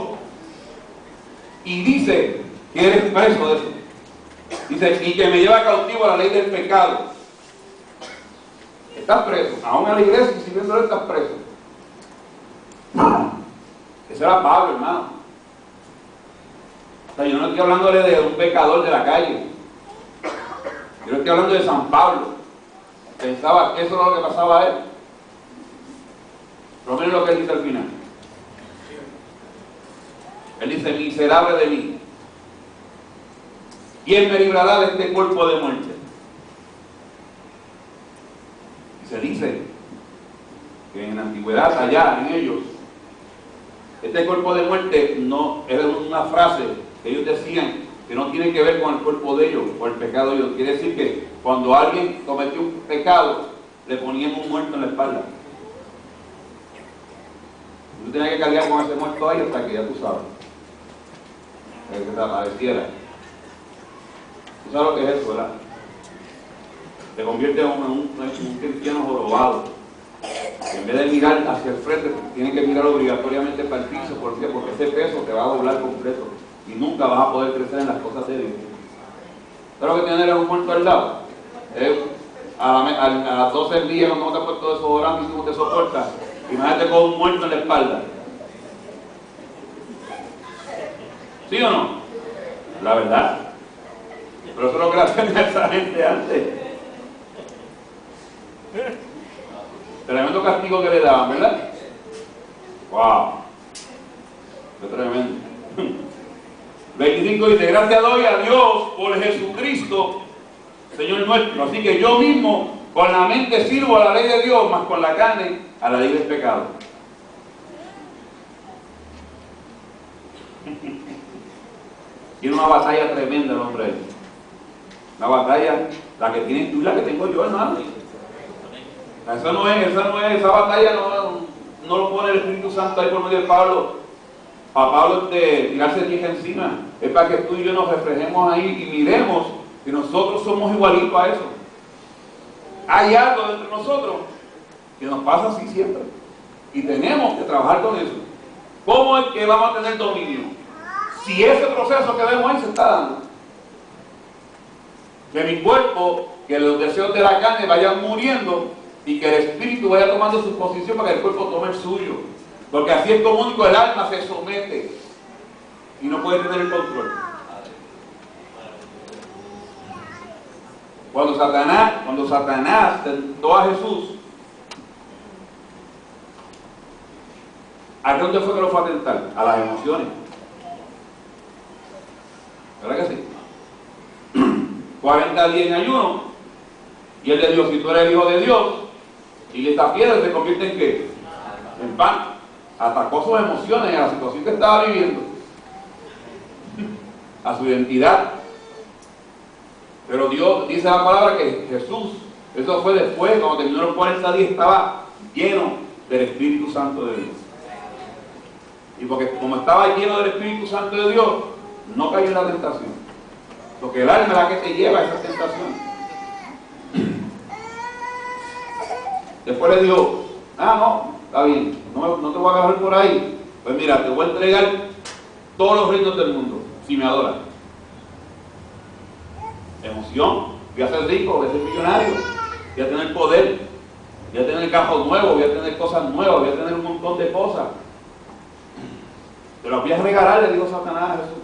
Y dice que eres preso de eso. Dice, y que me lleva cautivo a la ley del pecado. Estás preso, aún en la iglesia y sirviéndole estás preso. Ese era Pablo, hermano. O sea, yo no estoy hablándole de un pecador de la calle. Yo no estoy hablando de San Pablo. Pensaba que eso era lo que pasaba a él. Pero miren lo que él dice al final. Él dice, miserable de mí, ¿quién me librará de este cuerpo de muerte? Y se dice que en la antigüedad, allá en ellos, este cuerpo de muerte no era una frase que ellos decían que no tiene que ver con el cuerpo de ellos, o el pecado de ellos. Quiere decir que cuando alguien cometió un pecado, le ponían un muerto en la espalda. Tú tenías que cargar con ese muerto ahí hasta que ya tú sabes. Que te apareciera. Tú sabes lo que es eso, ¿verdad? Te convierte en un cristiano jorobado. En vez de mirar hacia el frente, tienes que mirar obligatoriamente para el piso. ¿Por qué? Porque ese peso te va a doblar completo y nunca vas a poder crecer en las cosas de Dios. ¿Sabes lo que tener un muerto al lado? A las 12 del día, cuando te has puesto desodorante y tú no te soportas, imagínate con un muerto en la espalda. ¿Sí o no? La verdad. Pero eso es lo que hacía esa gente antes. Tremendo castigo que le daban, ¿verdad? ¡Wow! ¡Qué tremendo! 25 dice, gracias doy a Dios por Jesucristo, Señor nuestro. Así que yo mismo con la mente sirvo a la ley de Dios, más con la carne a la ley del pecado. Tiene una batalla tremenda el hombre ahí. Una batalla, la que tienes tú y la que tengo yo, hermano. Esa batalla no lo pone el Espíritu Santo ahí por medio de Pablo, para Pablo tirarse tierra encima. Es para que tú y yo nos reflejemos ahí y miremos que nosotros somos igualitos a eso. Hay algo entre nosotros que nos pasa así siempre. Y tenemos que trabajar con eso. ¿Cómo es que vamos a tener dominio? Si ese proceso que vemos ahí se está dando. Que mi cuerpo, que los deseos de la carne vayan muriendo y que el espíritu vaya tomando su posición para que el cuerpo tome el suyo. Porque así es como único el alma se somete y no puede tener el control. Cuando Satanás tentó a Jesús, ¿a dónde fue que lo fue a tentar? A las emociones. ¿Verdad que sí? 40 días en ayuno, y él le dijo, si tú eres el Hijo de Dios, y esta piedra se convierte en ¿qué? En pan. Atacó sus emociones a la situación que estaba viviendo, a su identidad. Pero Dios dice la palabra que Jesús, eso fue después, cuando terminó los 40 días, estaba lleno del Espíritu Santo de Dios. Y porque como estaba lleno del Espíritu Santo de Dios, no cayó en la tentación. Porque el alma es la que te lleva a esa tentación. Después le dijo, no, está bien, no te voy a agarrar por ahí. Pues mira, te voy a entregar todos los reinos del mundo, si me adoras. Emoción, voy a ser rico, voy a ser millonario, voy a tener poder, voy a tener carros nuevos, voy a tener cosas nuevas, voy a tener un montón de cosas. Te las voy a regalar, le dijo Satanás a Jesús.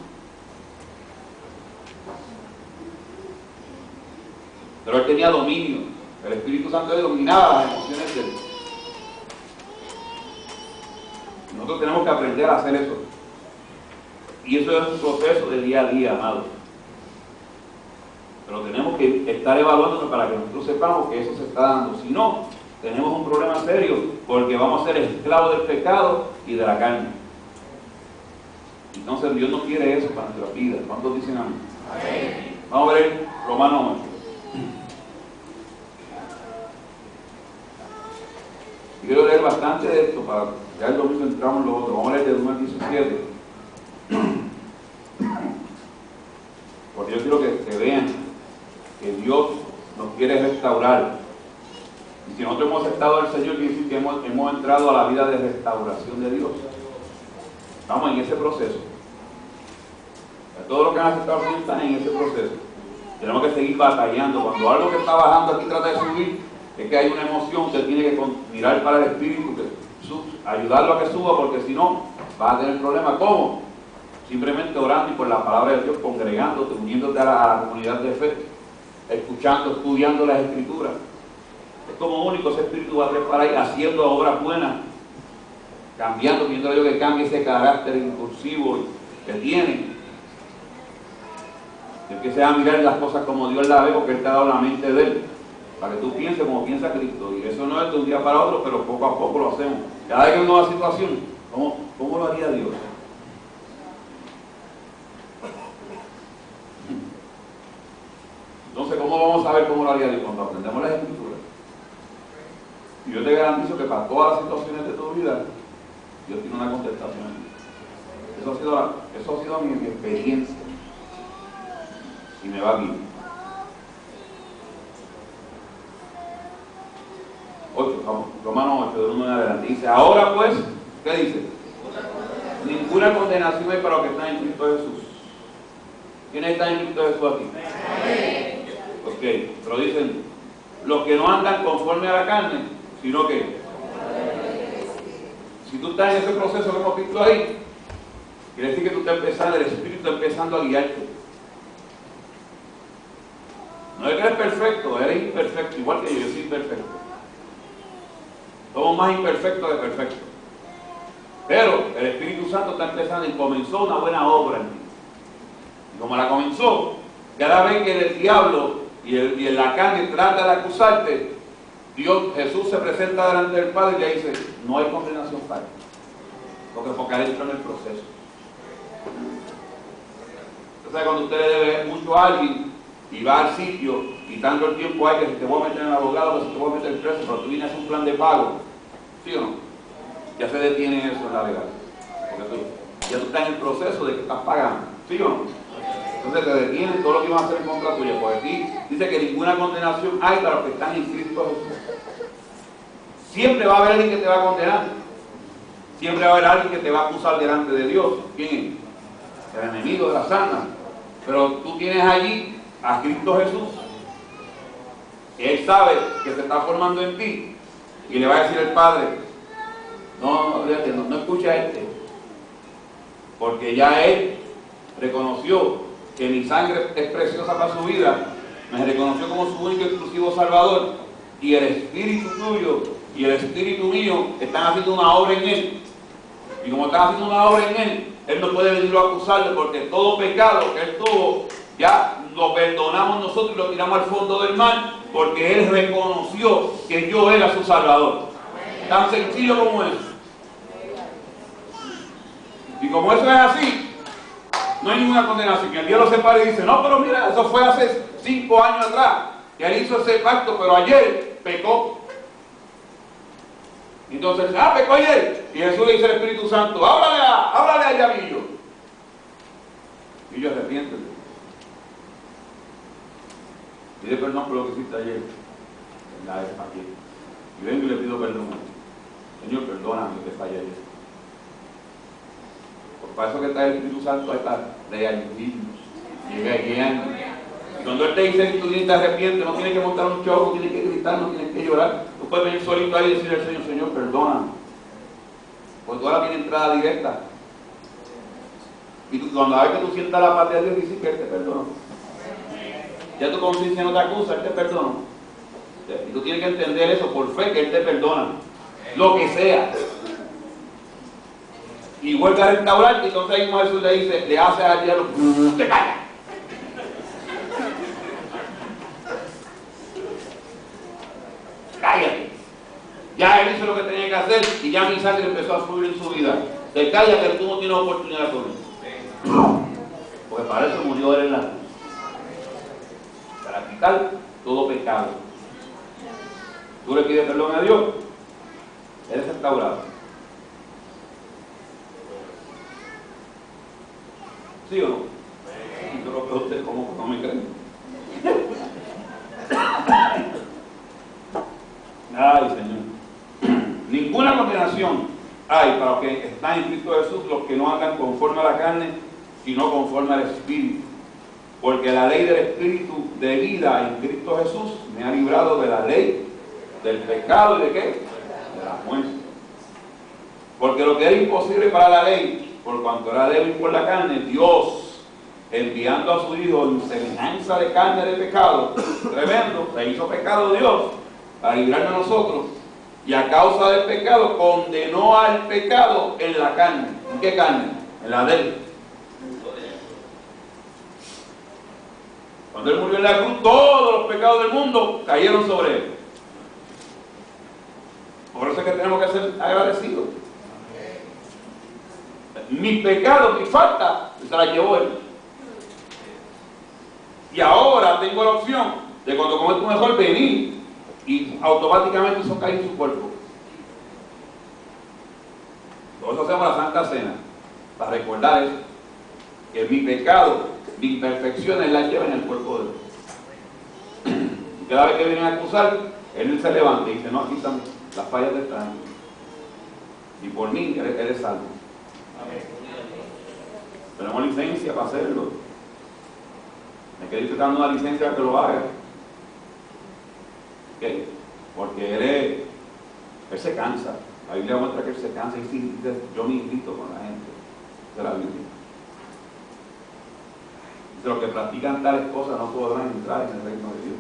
Pero él tenía dominio, el Espíritu Santo le dominaba las emociones de él. Nosotros tenemos que aprender a hacer eso. Y eso es un proceso de día a día, amado. Pero tenemos que estar evaluándonos para que nosotros sepamos que eso se está dando. Si no, tenemos un problema serio, porque vamos a ser esclavos del pecado y de la carne. Entonces Dios no quiere eso para nuestra vida. ¿Cuántos dicen amén? Amén. Vamos a ver Romanos 8. Y quiero leer bastante de esto para ya el domingo entramos en lo otro. Vamos a leer del 1 al 17. Porque yo quiero que vean que Dios nos quiere restaurar. Y si nosotros hemos aceptado al Señor, quiere decir que hemos entrado a la vida de restauración de Dios. Estamos en ese proceso. Todos los que han aceptado al Señor están en ese proceso. Tenemos que seguir batallando. Cuando algo que está bajando aquí trata de subir, es que hay una emoción, usted tiene que mirar para el Espíritu, ayudarlo a que suba, porque si no, vas a tener problemas. ¿Cómo? Simplemente orando y por la palabra de Dios, congregándote, uniéndote a la comunidad de fe, escuchando, estudiando las Escrituras. Es como único ese Espíritu va a trepar ahí, haciendo obras buenas, cambiando, viendo yo que cambie ese carácter impulsivo que tiene. Que empiece a mirar las cosas como Dios las ve, porque Él te ha dado la mente de Él, para que tú pienses como piensa Cristo. Y eso no es de un día para otro, pero poco a poco lo hacemos. Cada vez que hay una nueva situación, ¿cómo lo haría Dios? Entonces, ¿cómo vamos a saber cómo lo haría Dios? Cuando aprendemos las Escrituras. Y yo te garantizo que para todas las situaciones de tu vida, Dios tiene una contestación. Eso ha sido mi experiencia. Y me va bien. 8, vamos, Romanos 8, de 1 en adelante. Dice, ahora pues, ¿qué dice? Ninguna condenación hay para los que están en Cristo Jesús. ¿Quiénes están en Cristo Jesús aquí? Ok, pero dicen, los que no andan conforme a la carne, sino que, si tú estás en ese proceso que hemos visto ahí, quiere decir que tú estás empezando, el Espíritu está empezando a guiarte. No es que eres perfecto, eres imperfecto, igual que yo soy imperfecto. Somos más imperfectos que perfectos. Pero el Espíritu Santo está empezando y comenzó una buena obra en ti. Y como la comenzó, cada vez que el diablo y en la carne trata de acusarte, Jesús se presenta delante del Padre y le dice, no hay condenación para ti. Porque Él entró en el proceso. Entonces cuando usted le debe mucho a alguien y va al sitio y tanto el tiempo hay que si te voy a meter en el abogado, que si te voy a meter preso, pero tú vienes a un plan de pago, ¿sí o no? ya se detiene eso en la legal. Porque ya tú estás en el proceso de que estás pagando. ¿Sí o no? Entonces te detienen todo lo que van a hacer en contra tuya. Porque aquí dice que ninguna condenación hay para los que están en Cristo Jesús. Siempre va a haber alguien que te va a condenar. Siempre va a haber alguien que te va a acusar delante de Dios. ¿Quién es? El enemigo de las almas. Pero tú tienes allí a Cristo Jesús. Él sabe que se está formando en ti. Y le va a decir al Padre, no escucha a este. Porque ya Él reconoció que mi sangre es preciosa para su vida. Me reconoció como su único y exclusivo Salvador. Y el Espíritu tuyo y el Espíritu mío están haciendo una obra en Él. Y como están haciendo una obra en Él, Él no puede venirlo a acusarle porque todo pecado que Él tuvo, ya lo perdonamos nosotros y lo tiramos al fondo del mar, porque Él reconoció que yo era su Salvador. Tan sencillo como eso. Y como eso es así, no hay ninguna condenación. Que el Dios lo separe y dice, no, pero mira, eso fue hace 5 años atrás, que Él hizo ese pacto, pero ayer pecó. Entonces, pecó ayer. Y Jesús le dice al Espíritu Santo, háblale a Yavillo. Y yo, arrepiéntete. Pide perdón por lo que hiciste ayer. Y vengo y le pido perdón. Señor, perdóname que fallé ayer. Por para eso que está el Espíritu Santo, ahí está, de ayudarnos. Llega guiando. Y cuando Él te dice que tú te arrepientes, no tienes que montar un show, no tienes que gritar, no tienes que llorar. Tú puedes venir solito ahí y decirle al Señor, Señor, perdóname. Porque tú ahora tienes entrada directa. Y tú, cuando a veces tú sientas la paz de Dios, dices que Él te perdona. Ya tu conciencia no te acusa, Él te perdona. Y tú tienes que entender eso por fe, que Él te perdona. Lo que sea. Y vuelve a restaurarte, y entonces ahí mismo Jesús le dice, le hace al diablo, te callas. Cállate. Ya Él hizo lo que tenía que hacer y ya mi sangre empezó a fluir en su vida. Te callas que tú no tienes oportunidad con Él. Porque para eso murió Él en la cruz. Para quitar todo pecado. Tú le pides perdón a Dios, eres restaurado. ¿Sí o no? Y yo lo pregunté, ¿cómo no me creen? Ay, Señor. Ninguna condenación hay para los que están en Cristo Jesús, los que no andan conforme a la carne, sino conforme al Espíritu. Porque la ley del Espíritu de vida en Cristo Jesús me ha librado de la ley, del pecado y de qué? De la muerte. Porque lo que era imposible para la ley, por cuanto era débil por la carne, Dios, enviando a su Hijo en semejanza de carne de pecado, tremendo, se hizo pecado Dios para librarnos a nosotros, y a causa del pecado condenó al pecado en la carne. ¿En qué carne? En la de Él. Cuando Él murió en la cruz, todos los pecados del mundo cayeron sobre Él. Por eso es que tenemos que ser agradecidos. Mi pecado, mi falta, se la llevó Él. Y ahora tengo la opción de cuando cometo un error venir y automáticamente eso cae en su cuerpo. Por eso hacemos la Santa Cena, para recordar eso, que mi pecado, mi imperfecciones las lleva en el cuerpo de Dios. Y cada vez que vienen a acusar, Él se levanta y dice, no, aquí están las fallas del tránsito. Y por mí eres salvo. Tenemos licencia para hacerlo. Me quedé dando una licencia que lo haga. ¿Qué? Porque Él se cansa. La Biblia muestra que Él se cansa y dice, yo me irrito con la gente de la Biblia. Dice, los que practican tales cosas no podrán entrar en el reino de Dios.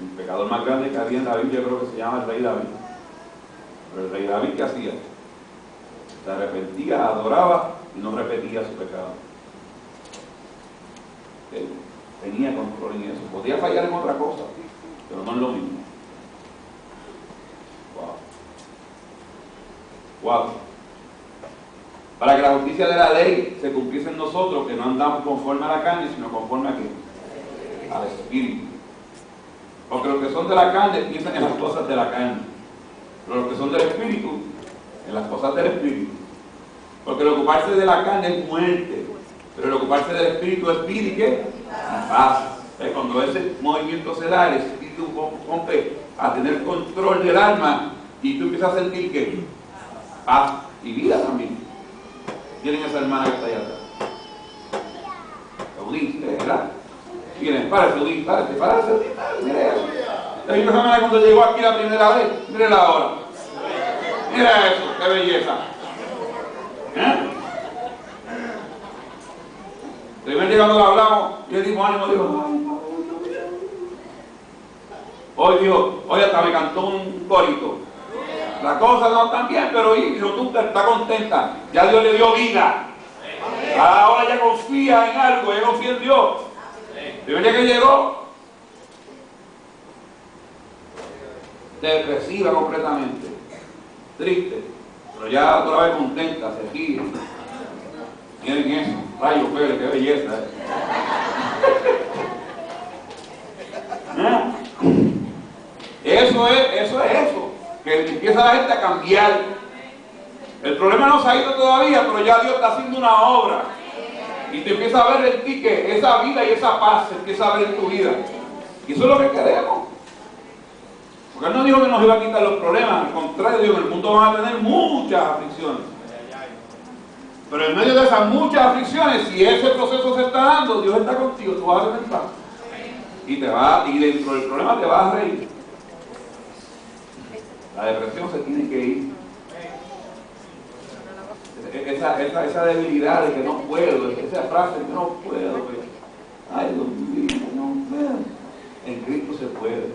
El pecador más grande que había en la Biblia creo que se llama el rey David. Pero el rey David, ¿qué hacía? Se arrepentía, adoraba y no repetía su pecado. Él tenía control en eso. Podía fallar en otra cosa, pero no es lo mismo. Wow. Para que la justicia de la ley se cumpliese en nosotros, que no andamos conforme a la carne, sino conforme a qué? Al Espíritu. Porque los que son de la carne piensan en las cosas de la carne. Pero los que son del Espíritu, en las cosas del Espíritu. Porque el ocuparse de la carne es muerte, pero el ocuparse del Espíritu es vida y ¿qué? Paz. Cuando ese movimiento se da, el Espíritu rompe a tener control del alma y tú empiezas a sentir que paz y vida también. Tienen esa hermana que está allá atrás. Eunice, ¿verdad? Miren, párate, Eunice, párate, mire eso. Esa hermana cuando llegó aquí la primera vez, mírela ahora. Mira eso, qué belleza. Primero cuando lo hablamos, y le dimos ánimo, digo, hoy dijo, hoy hasta me cantó un corito. La cosa no está bien, pero tú está contenta. Ya Dios le dio vida. Ahora ya confía en algo, ya confía en Dios. Primero día que llegó, depresiva completamente, triste, pero ya otra vez contenta, se ríe. Miren eso, rayos, Pérez, qué belleza. Eso es eso, que empieza la gente a cambiar. El problema no se ha ido todavía, pero ya Dios está haciendo una obra. Y te empieza a ver en ti que esa vida y esa paz se empieza a ver en tu vida. Y eso es lo que queremos. Porque Él no dijo que nos iba a quitar los problemas, al contrario, dijo que en el mundo van a tener muchas aflicciones. Pero en medio de esas muchas aflicciones, si ese proceso se está dando, Dios está contigo, tú vas a tener paz. Y dentro del problema te vas a reír. La depresión se tiene que ir. Esa debilidad de que no puedo, esa frase de que no puedo, ay Dios mío, no puedo. En Cristo se puede.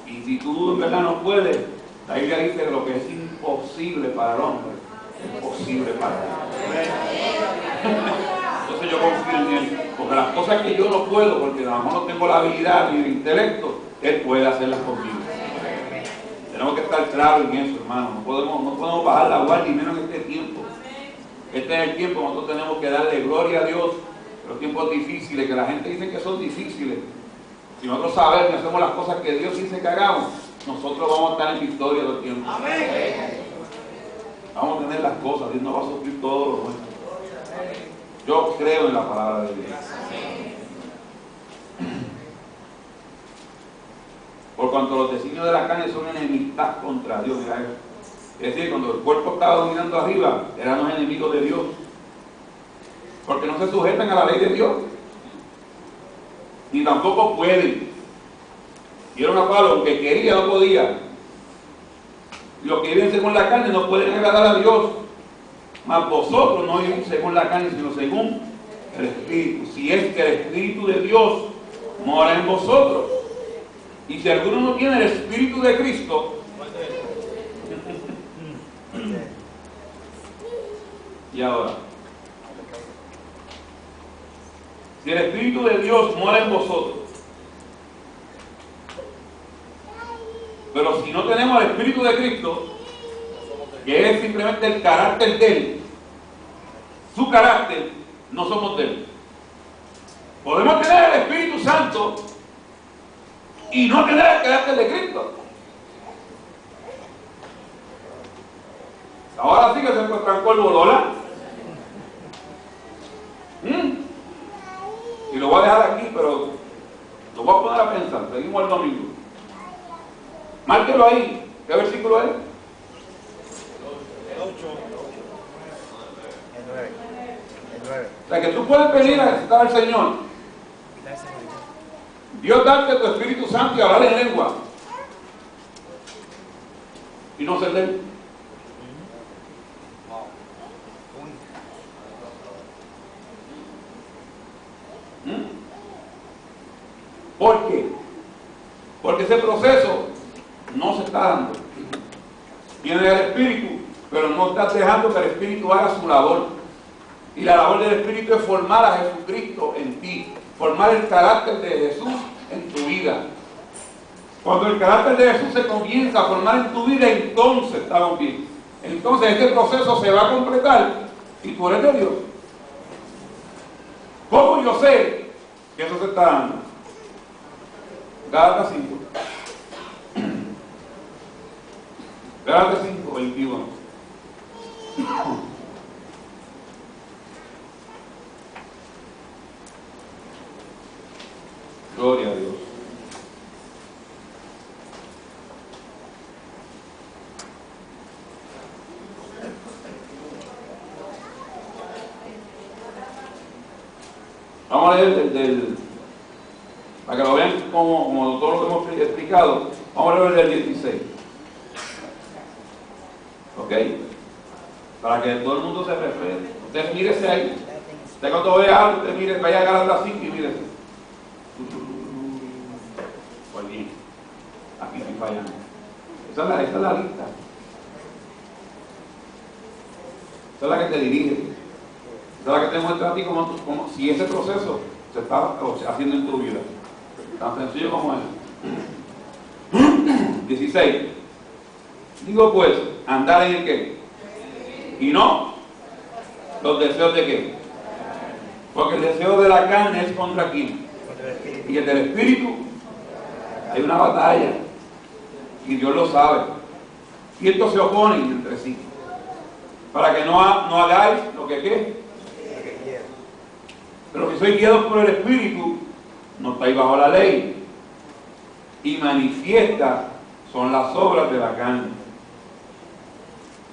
Y si tú en verdad no puedes, la Biblia dice que lo que es imposible para el hombre es posible para Dios. Entonces yo confío en Él, porque las cosas que yo no puedo, porque a lo mejor no tengo la habilidad ni el intelecto, Él puede hacerlas conmigo. Tenemos que estar claros en eso, hermano. No podemos bajar la guardia, y menos en este tiempo. Este es el tiempo que nosotros tenemos que darle gloria a Dios. Los tiempos difíciles, que la gente dice que son difíciles. Si nosotros sabemos y hacemos las cosas que Dios dice que hagamos, nosotros vamos a estar en victoria todo el tiempo. Vamos a tener las cosas, Dios nos va a suplir todo lo nuestro. Yo creo en la palabra de Dios. Por cuanto los designios de la carne son enemistad contra Dios. Mira eso. Es decir, cuando el cuerpo estaba dominando arriba, eran los enemigos de Dios. Porque no se sujetan a la ley de Dios. Ni tampoco pueden. Y era una palabra, aunque quería, no podía. Los que viven según la carne no pueden agradar a Dios. Mas vosotros no vivís según la carne, sino según el Espíritu. Si es que el Espíritu de Dios mora en vosotros. Y si alguno no tiene el Espíritu de Cristo, y ahora, si el Espíritu de Dios mora en vosotros, pero si no tenemos el Espíritu de Cristo, que es simplemente el carácter de Él, su carácter, no somos de Él. Podemos tener el Espíritu Santo y no tener el carácter de Cristo. Ahora sí que se encuentran polvo, Lola. Y lo voy a dejar aquí, pero lo voy a poner a pensar. Seguimos el domingo. Márquelo ahí. ¿Qué versículo es? El 8. El 9. El 9. O sea que tú puedes venir a necesitar al Señor. Dios darte tu Espíritu Santo y hablar en lengua. Y no ser de Él. ¿Por qué? Porque ese proceso no se está dando. Tiene el Espíritu, pero no estás dejando que el Espíritu haga su labor. Y la labor del Espíritu es formar a Jesucristo en ti, formar el carácter de Jesús en tu vida. Cuando el carácter de Jesús se comienza a formar en tu vida, entonces estamos bien. Entonces este proceso se va a completar y tú eres de Dios. ¿Cómo yo sé que eso se está dando? Gálatas 5. Gálatas 5, 21. Gloria a Dios. Vamos a leer para que lo vean como todo lo que hemos explicado. Vamos a leer del 16. ¿Ok? Para que todo el mundo se refresque. Usted mírese ahí. Usted cuando vea algo, usted mire, vaya a Gálatas 5 y mírese. Pues bien, aquí sí fallan. Esa es la lista. Esa es la que te dirige. Esa es la que te muestra a ti como si ese proceso se está haciendo en tu vida. Tan sencillo como es. 16. Digo pues, andar en el qué. Y no los deseos de qué. Porque el deseo de la carne es contra quién. Y el del espíritu, hay una batalla. Y Dios lo sabe. Y estos se oponen entre sí. Para que no hagáis lo que qué. Pero si sois guiados por el espíritu, no estáis bajo la ley. Y manifiestas son las obras de la carne.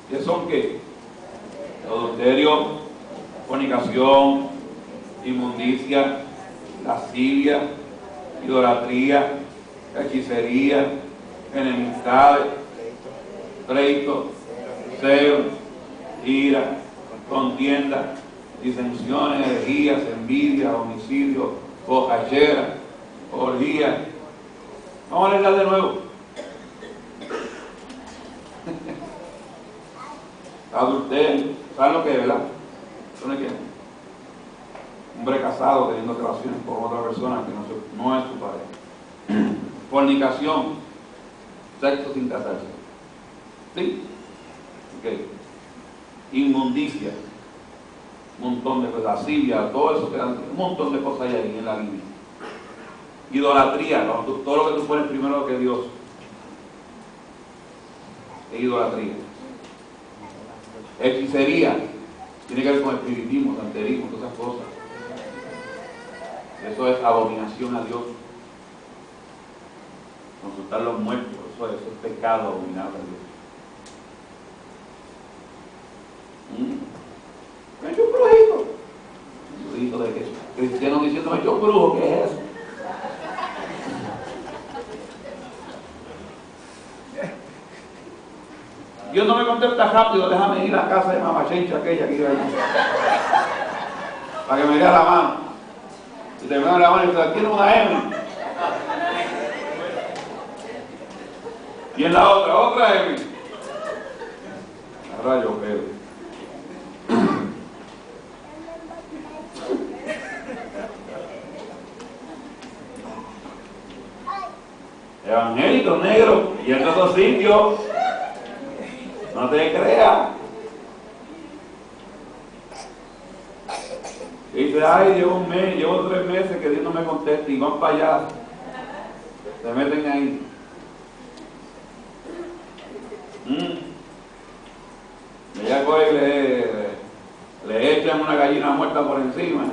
¿Qué son qué? Adulterio, fornicación, inmundicia, lascivia, idolatría, hechicería, enemistades, pleitos, celos, ira, contienda, disensiones, herejías, envidia, homicidio, borrachera, orgía. Vamos a leerla de nuevo. Adulterio, ¿saben lo que es, verdad? ¿Eso no es qué? Hombre casado teniendo relaciones con otra persona que no es su pareja. Fornicación, sexo sin casarse. ¿Sí? Ok. Inmundicia, un montón de cosas, lascivia, todo eso, un montón de cosas hay ahí en la Biblia. Idolatría, todo lo que tú pones primero que Dios. Es idolatría. Hechicería, tiene que ver con espiritismo, santerismo, todas esas cosas. Eso es abominación a Dios. Consultar los muertos, eso es pecado abominable a Dios. Me he hecho un brujito. ¿Un brujito de qué? Cristiano diciendo, me he hecho un brujo, ¿qué es eso? Dios no me contesta rápido, déjame ir a la casa de mamá Chencha, aquella que iba allí, para que me dé la mano. Y te me da la mano y dice, tiene una M. Y en la otra M. A rayo, pero. Evangélicos negros, y en otros sitios. No te creas. Y dice, ay, llevo un mes, llevo 3 meses que Dios no me contesta y van para allá. Se meten ahí. Ella coge y le echan una gallina muerta por encima.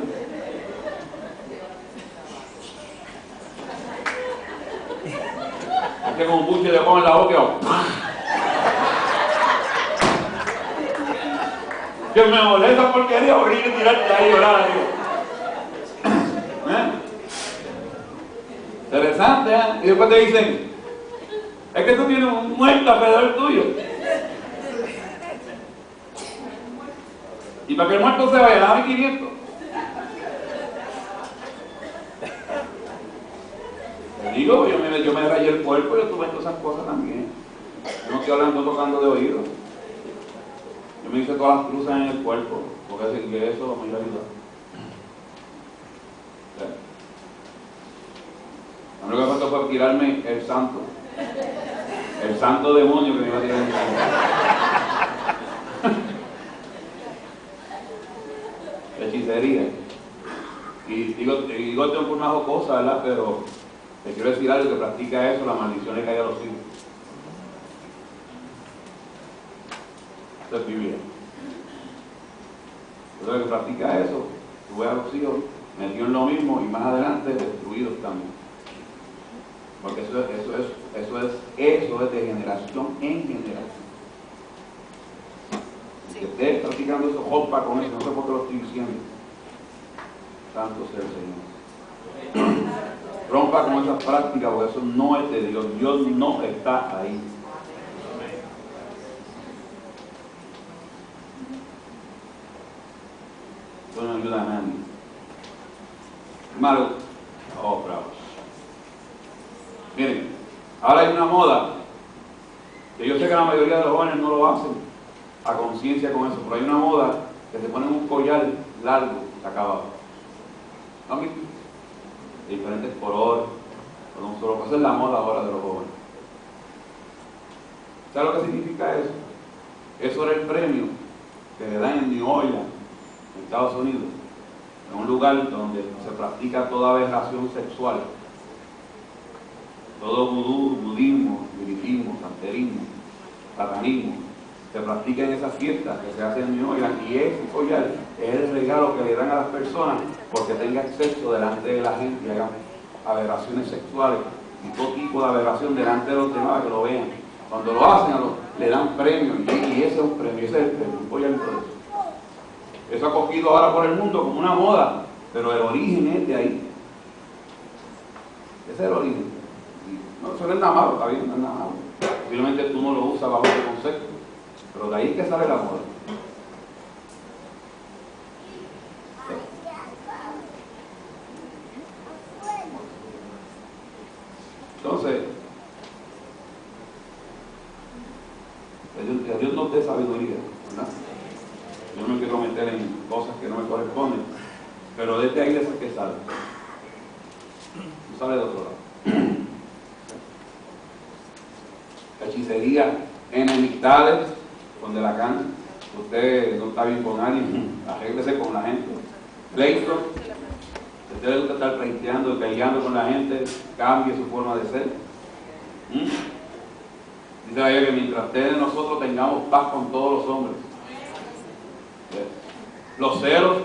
Es que con un buche le ponen la boca y que me molesta porquería horrible tirarte ahí, ¿verdad? Interesante, ¿eh? Y después te dicen, es que tú tienes un muerto alrededor tuyo. Y para que el muerto se vaya, dame 500. Te digo, yo me rayé el cuerpo y yo tuve todas esas cosas también. Yo no estoy hablando tocando de oído. Yo me hice todas las cruzas en el cuerpo, porque eso me iba a ayudar. Lo único que faltó fue tirarme el santo demonio que me iba a tirar en el cuerpo. Hechicería. Y digo esto por una jocosa, ¿verdad? Pero te quiero decir algo, que practica eso, la maldición le cae a los hijos. Eso es Biblia. Todo el que practica eso, tú ves a los hijos metidos en lo mismo y más adelante destruidos también. Porque eso es de generación en generación. Si estés practicando eso, rompa con eso, no sé por qué lo estoy diciendo. Santo sea el Señor. Rompa con esas prácticas, porque eso no es de Dios. Dios no está ahí. Eso no ayuda a nadie. Hermano, oh, bravo. Miren, ahora hay una moda que yo sé que la mayoría de los jóvenes no lo hacen a conciencia con eso, pero hay una moda que se ponen un collar largo acabado. ¿No han visto? De diferentes colores, con un solo. Esa es la moda ahora de los jóvenes. ¿Sabes lo que significa eso? Eso era el premio que le dan en New Orleans, en Estados Unidos, en un lugar donde se practica toda aberración sexual, todo vudú, budismo, espiritismo, santerismo, satanismo, se practica en esas fiestas que se hacen en New Orleans, y ese collar es el regalo que le dan a las personas porque tenga acceso delante de la gente y hagan aberraciones sexuales y todo tipo de aberración delante de los demás que lo vean. Cuando lo hacen, le dan premios, y ese es un premio, ese es el premio, un collar de eso. Eso ha cogido ahora por el mundo como una moda, pero el origen es de ahí. Ese es el origen. No, eso no es nada malo, está bien, no es nada malo. Posiblemente tú no lo usas bajo ese concepto, pero de ahí es que sale la moda. Entonces, que Dios nos dé sabiduría, ¿verdad? Yo no me quiero meter en cosas que no me corresponden, pero desde ahí es que sale. No sale de otro lado. Hechicería, enemistades, donde la cana. Usted no está bien con alguien, arréglese con la gente. Pleito, si usted le gusta estar pleiteando y peleando con la gente, cambie su forma de ser. Dice la Biblia que mientras ustedes nosotros tengamos paz con todos los hombres. Los celos,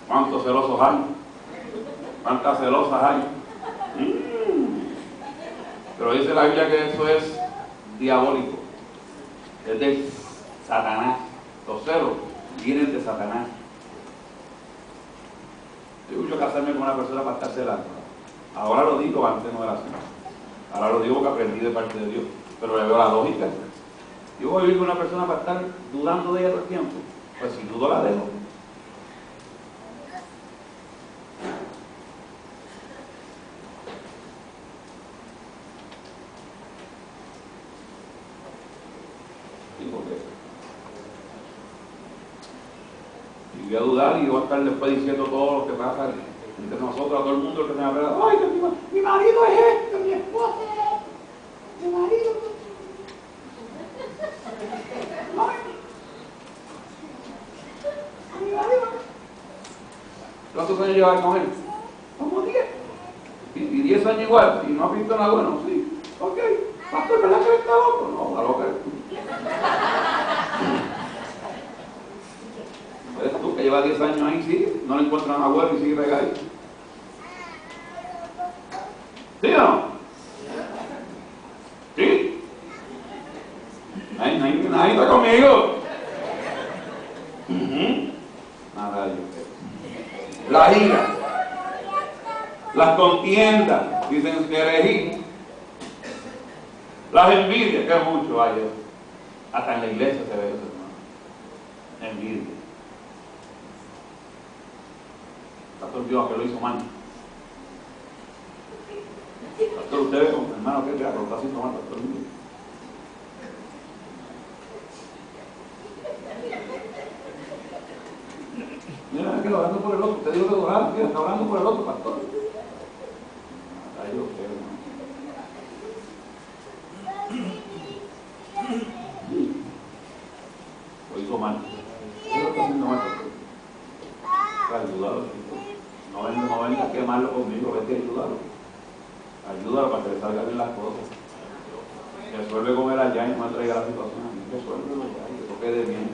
¿cuántos celosos hay? ¿Cuántas celosas hay? Pero dice la Biblia que eso es diabólico, es de Satanás. Los celos vienen de Satanás. Yo mucho casarme con una persona para estar celando. Ahora lo digo, antes no era así. Ahora lo digo que aprendí de parte de Dios, pero le veo la lógica. Yo voy a vivir con una persona para estar dudando de ella todo el tiempo. Pues si dudo la dejo. Y voy a dudar y voy a estar después diciendo todo lo que pasa entre nosotros, a todo el mundo el que me habla. Ay, mi marido es esto, mi esposa es esto, mi marido. ¿Cuántos años llevas con él? Como 10. Y 10 años igual, y no has visto nada bueno, sí. Ok, pastor, ¿verdad que él está loco? No, la loca eres tú. Eres tú que llevas 10 años ahí, sí, no le encuentran nada bueno y sigue regadito. ¿Sí o no? ¿Sí? Nadie está conmigo. Nada, yo creo. La ira, las contiendas, dicen que herejía, las envidias, que mucho hay eso. Hasta en la iglesia se ve eso, hermano. Envidia. Pastor Dios que lo hizo mal. Pastor, usted ve como hermano que lo está haciendo mal, pastor Dios. Mira, es que orando por el otro. Usted dijo que orar, mira, está orando por el otro, pastor. Ahí lo creo, ¿no? Lo hizo mal. ¿Qué lo está haciendo mal, pastor? Ayúdalo, no venga a quemarlo conmigo, vete a ayudarlo. Ayúdalo para que le salgan bien las cosas. Resuelve con él allá y no me traiga la situación a mí. Resuélvelo ya y que todo quede bien.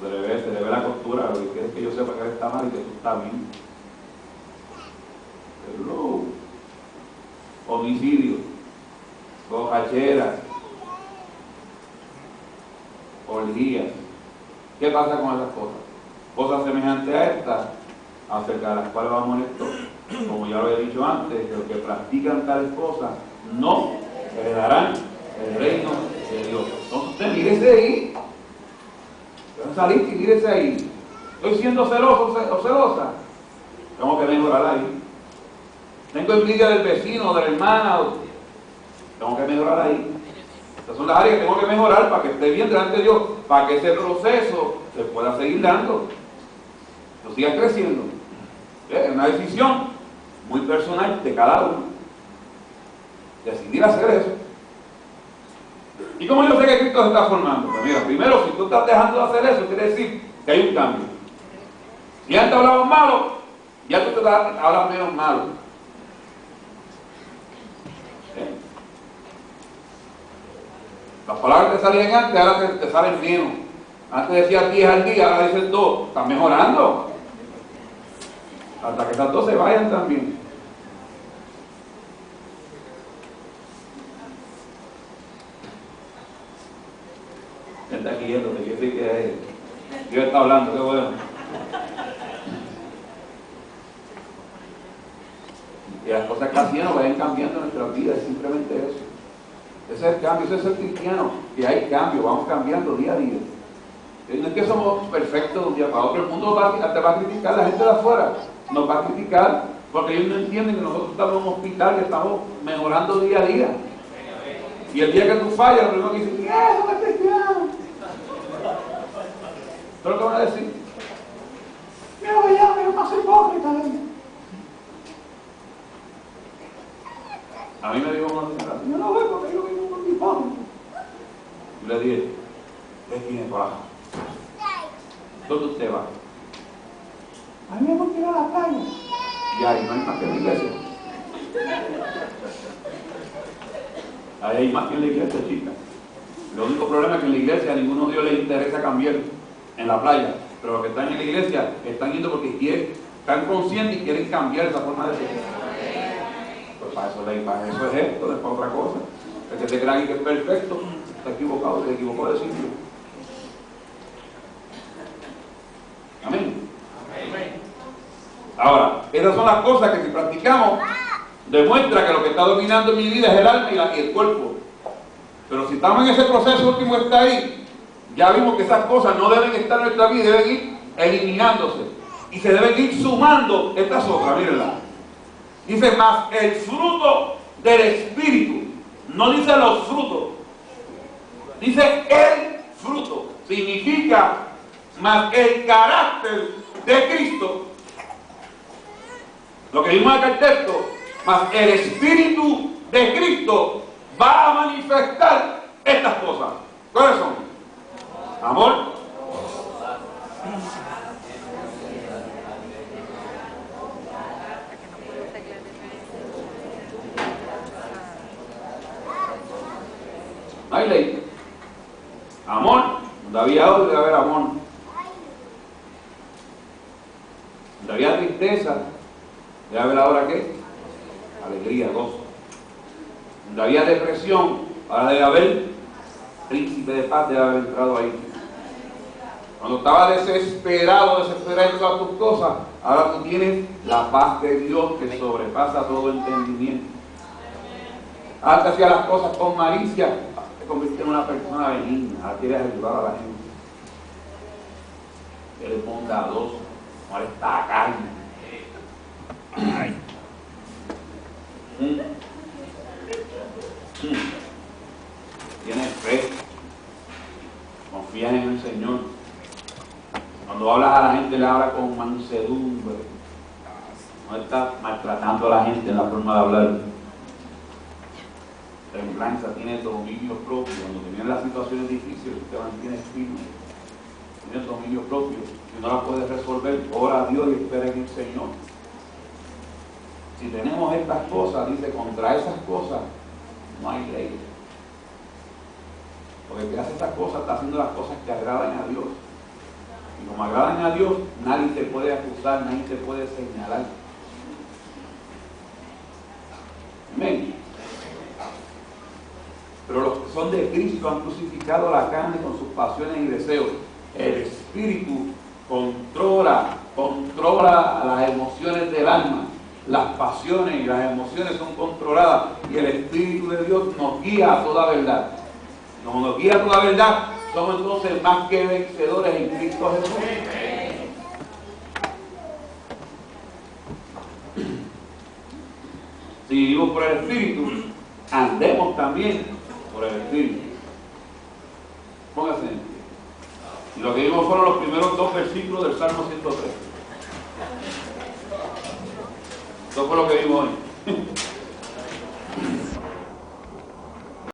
Se le ve la costura, lo que quieres que yo sepa que él está mal y que tú estás bien. Pero homicidio, borracheras, orgías. ¿Qué pasa con esas cosas? Cosas semejantes a estas, acerca de las cuales vamos en esto, como ya lo he dicho antes, que los que practican tales cosas no heredarán el reino de Dios. Entonces usted mírese ahí. Saliste y mírese ahí. Estoy siendo celoso o celosa. Tengo que mejorar ahí. Tengo envidia del vecino, de la hermana. Tengo que mejorar ahí. Estas son las áreas que tengo que mejorar para que esté bien delante de Dios, para que ese proceso se pueda seguir dando. Lo siga creciendo. Es una decisión muy personal de cada uno. Decidir hacer eso. ¿Y cómo yo sé que Cristo se está formando? Pues mira, primero, si tú estás dejando de hacer eso, quiere decir que hay un cambio. Si antes hablabas malo, ya tú te hablas menos malo. Las palabras que salían antes, ahora te salen menos. Antes decías 10 al día, ahora dices 2. Estás mejorando. Hasta que esas 2 se vayan también. Está aquí yendo, te quiere decir que Dios está hablando, qué bueno. Y las cosas que hacían vayan cambiando en nuestra vida, es simplemente eso. Ese es el cambio, ese es el cristiano, que hay cambio, vamos cambiando día a día. No es que somos perfectos de un día para otro, el mundo te va a criticar, la gente de afuera nos va a criticar, porque ellos no entienden que nosotros estamos en un hospital, que estamos mejorando día a día. Y el día que tú fallas, lo primero que dicen, ¿qué es eso, es cristiano? ¿Pero qué van a decir? Mira, vaya, pero más hipócrita. A mí me dijo una señora, yo no voy porque yo vivo con mi hipócrita. Y le dije, ¿qué tiene coraje? ¿Dónde usted va? A mí me voy a ir a la playa. Y ahí no hay más que en la iglesia. Ahí hay más que en la iglesia, chica. El único problema es que en la iglesia a ninguno de Dios les interesa cambiar en la playa. Pero los que están en la iglesia están yendo porque están conscientes y quieren cambiar esa forma de ser. Pues para eso es esto, no es para otra cosa. El que se crea que es perfecto está equivocado, se equivocó de sitio. Amén. Ahora, esas son las cosas que si practicamos demuestra que lo que está dominando en mi vida es el alma y el cuerpo. Pero si estamos en ese proceso último está ahí, ya vimos que esas cosas no deben estar en nuestra vida, deben ir eliminándose y se deben ir sumando estas otras. Mírenla, dice más el fruto del Espíritu, no dice los frutos, dice el fruto, significa más el carácter de Cristo. Lo que vimos acá en el texto, más el Espíritu de Cristo va a manifestar estas cosas. ¿Cuáles son? Amor, hay ley. Amor, donde había odio debe haber amor. Donde había tristeza debe haber ahora ¿qué? Alegría, gozo. Donde había depresión, ahora debe haber príncipe de paz, debe haber entrado ahí. Cuando estaba desesperado en todas tus cosas, ahora tú tienes la paz de Dios que sobrepasa todo entendimiento. Antes hacía las cosas con malicia, te convirtió en una persona benigna, ahora quieres ayudar a la gente. Eres bondadoso, no eres tacaño. Ay. Tienes fe, confías en el Señor. Cuando hablas a la gente, le hablas con mansedumbre, no estás maltratando a la gente en la forma de hablar. Templanza, tienes dominio propio. Cuando te vienen las situaciones difíciles, te mantienes firme, tienes dominio propio. Si no las puedes resolver, ora a Dios y espera en el Señor. Si tenemos estas cosas, dice, contra esas cosas no hay ley. Porque el que hace estas cosas está haciendo las cosas que agradan a Dios. Y como agradan a Dios, nadie te puede acusar, nadie te puede señalar. Amén. Pero los que son de Cristo han crucificado la carne con sus pasiones y deseos. El Espíritu controla las emociones del alma. Las pasiones y las emociones son controladas y el Espíritu de Dios nos guía a toda verdad. Como nos guía a toda verdad, somos entonces más que vencedores en Cristo Jesús. Si vivimos por el Espíritu, andemos también por el Espíritu. Póngase en pie. Y lo que vimos fueron los primeros 2 versículos del Salmo 103. Eso fue lo que vimos hoy.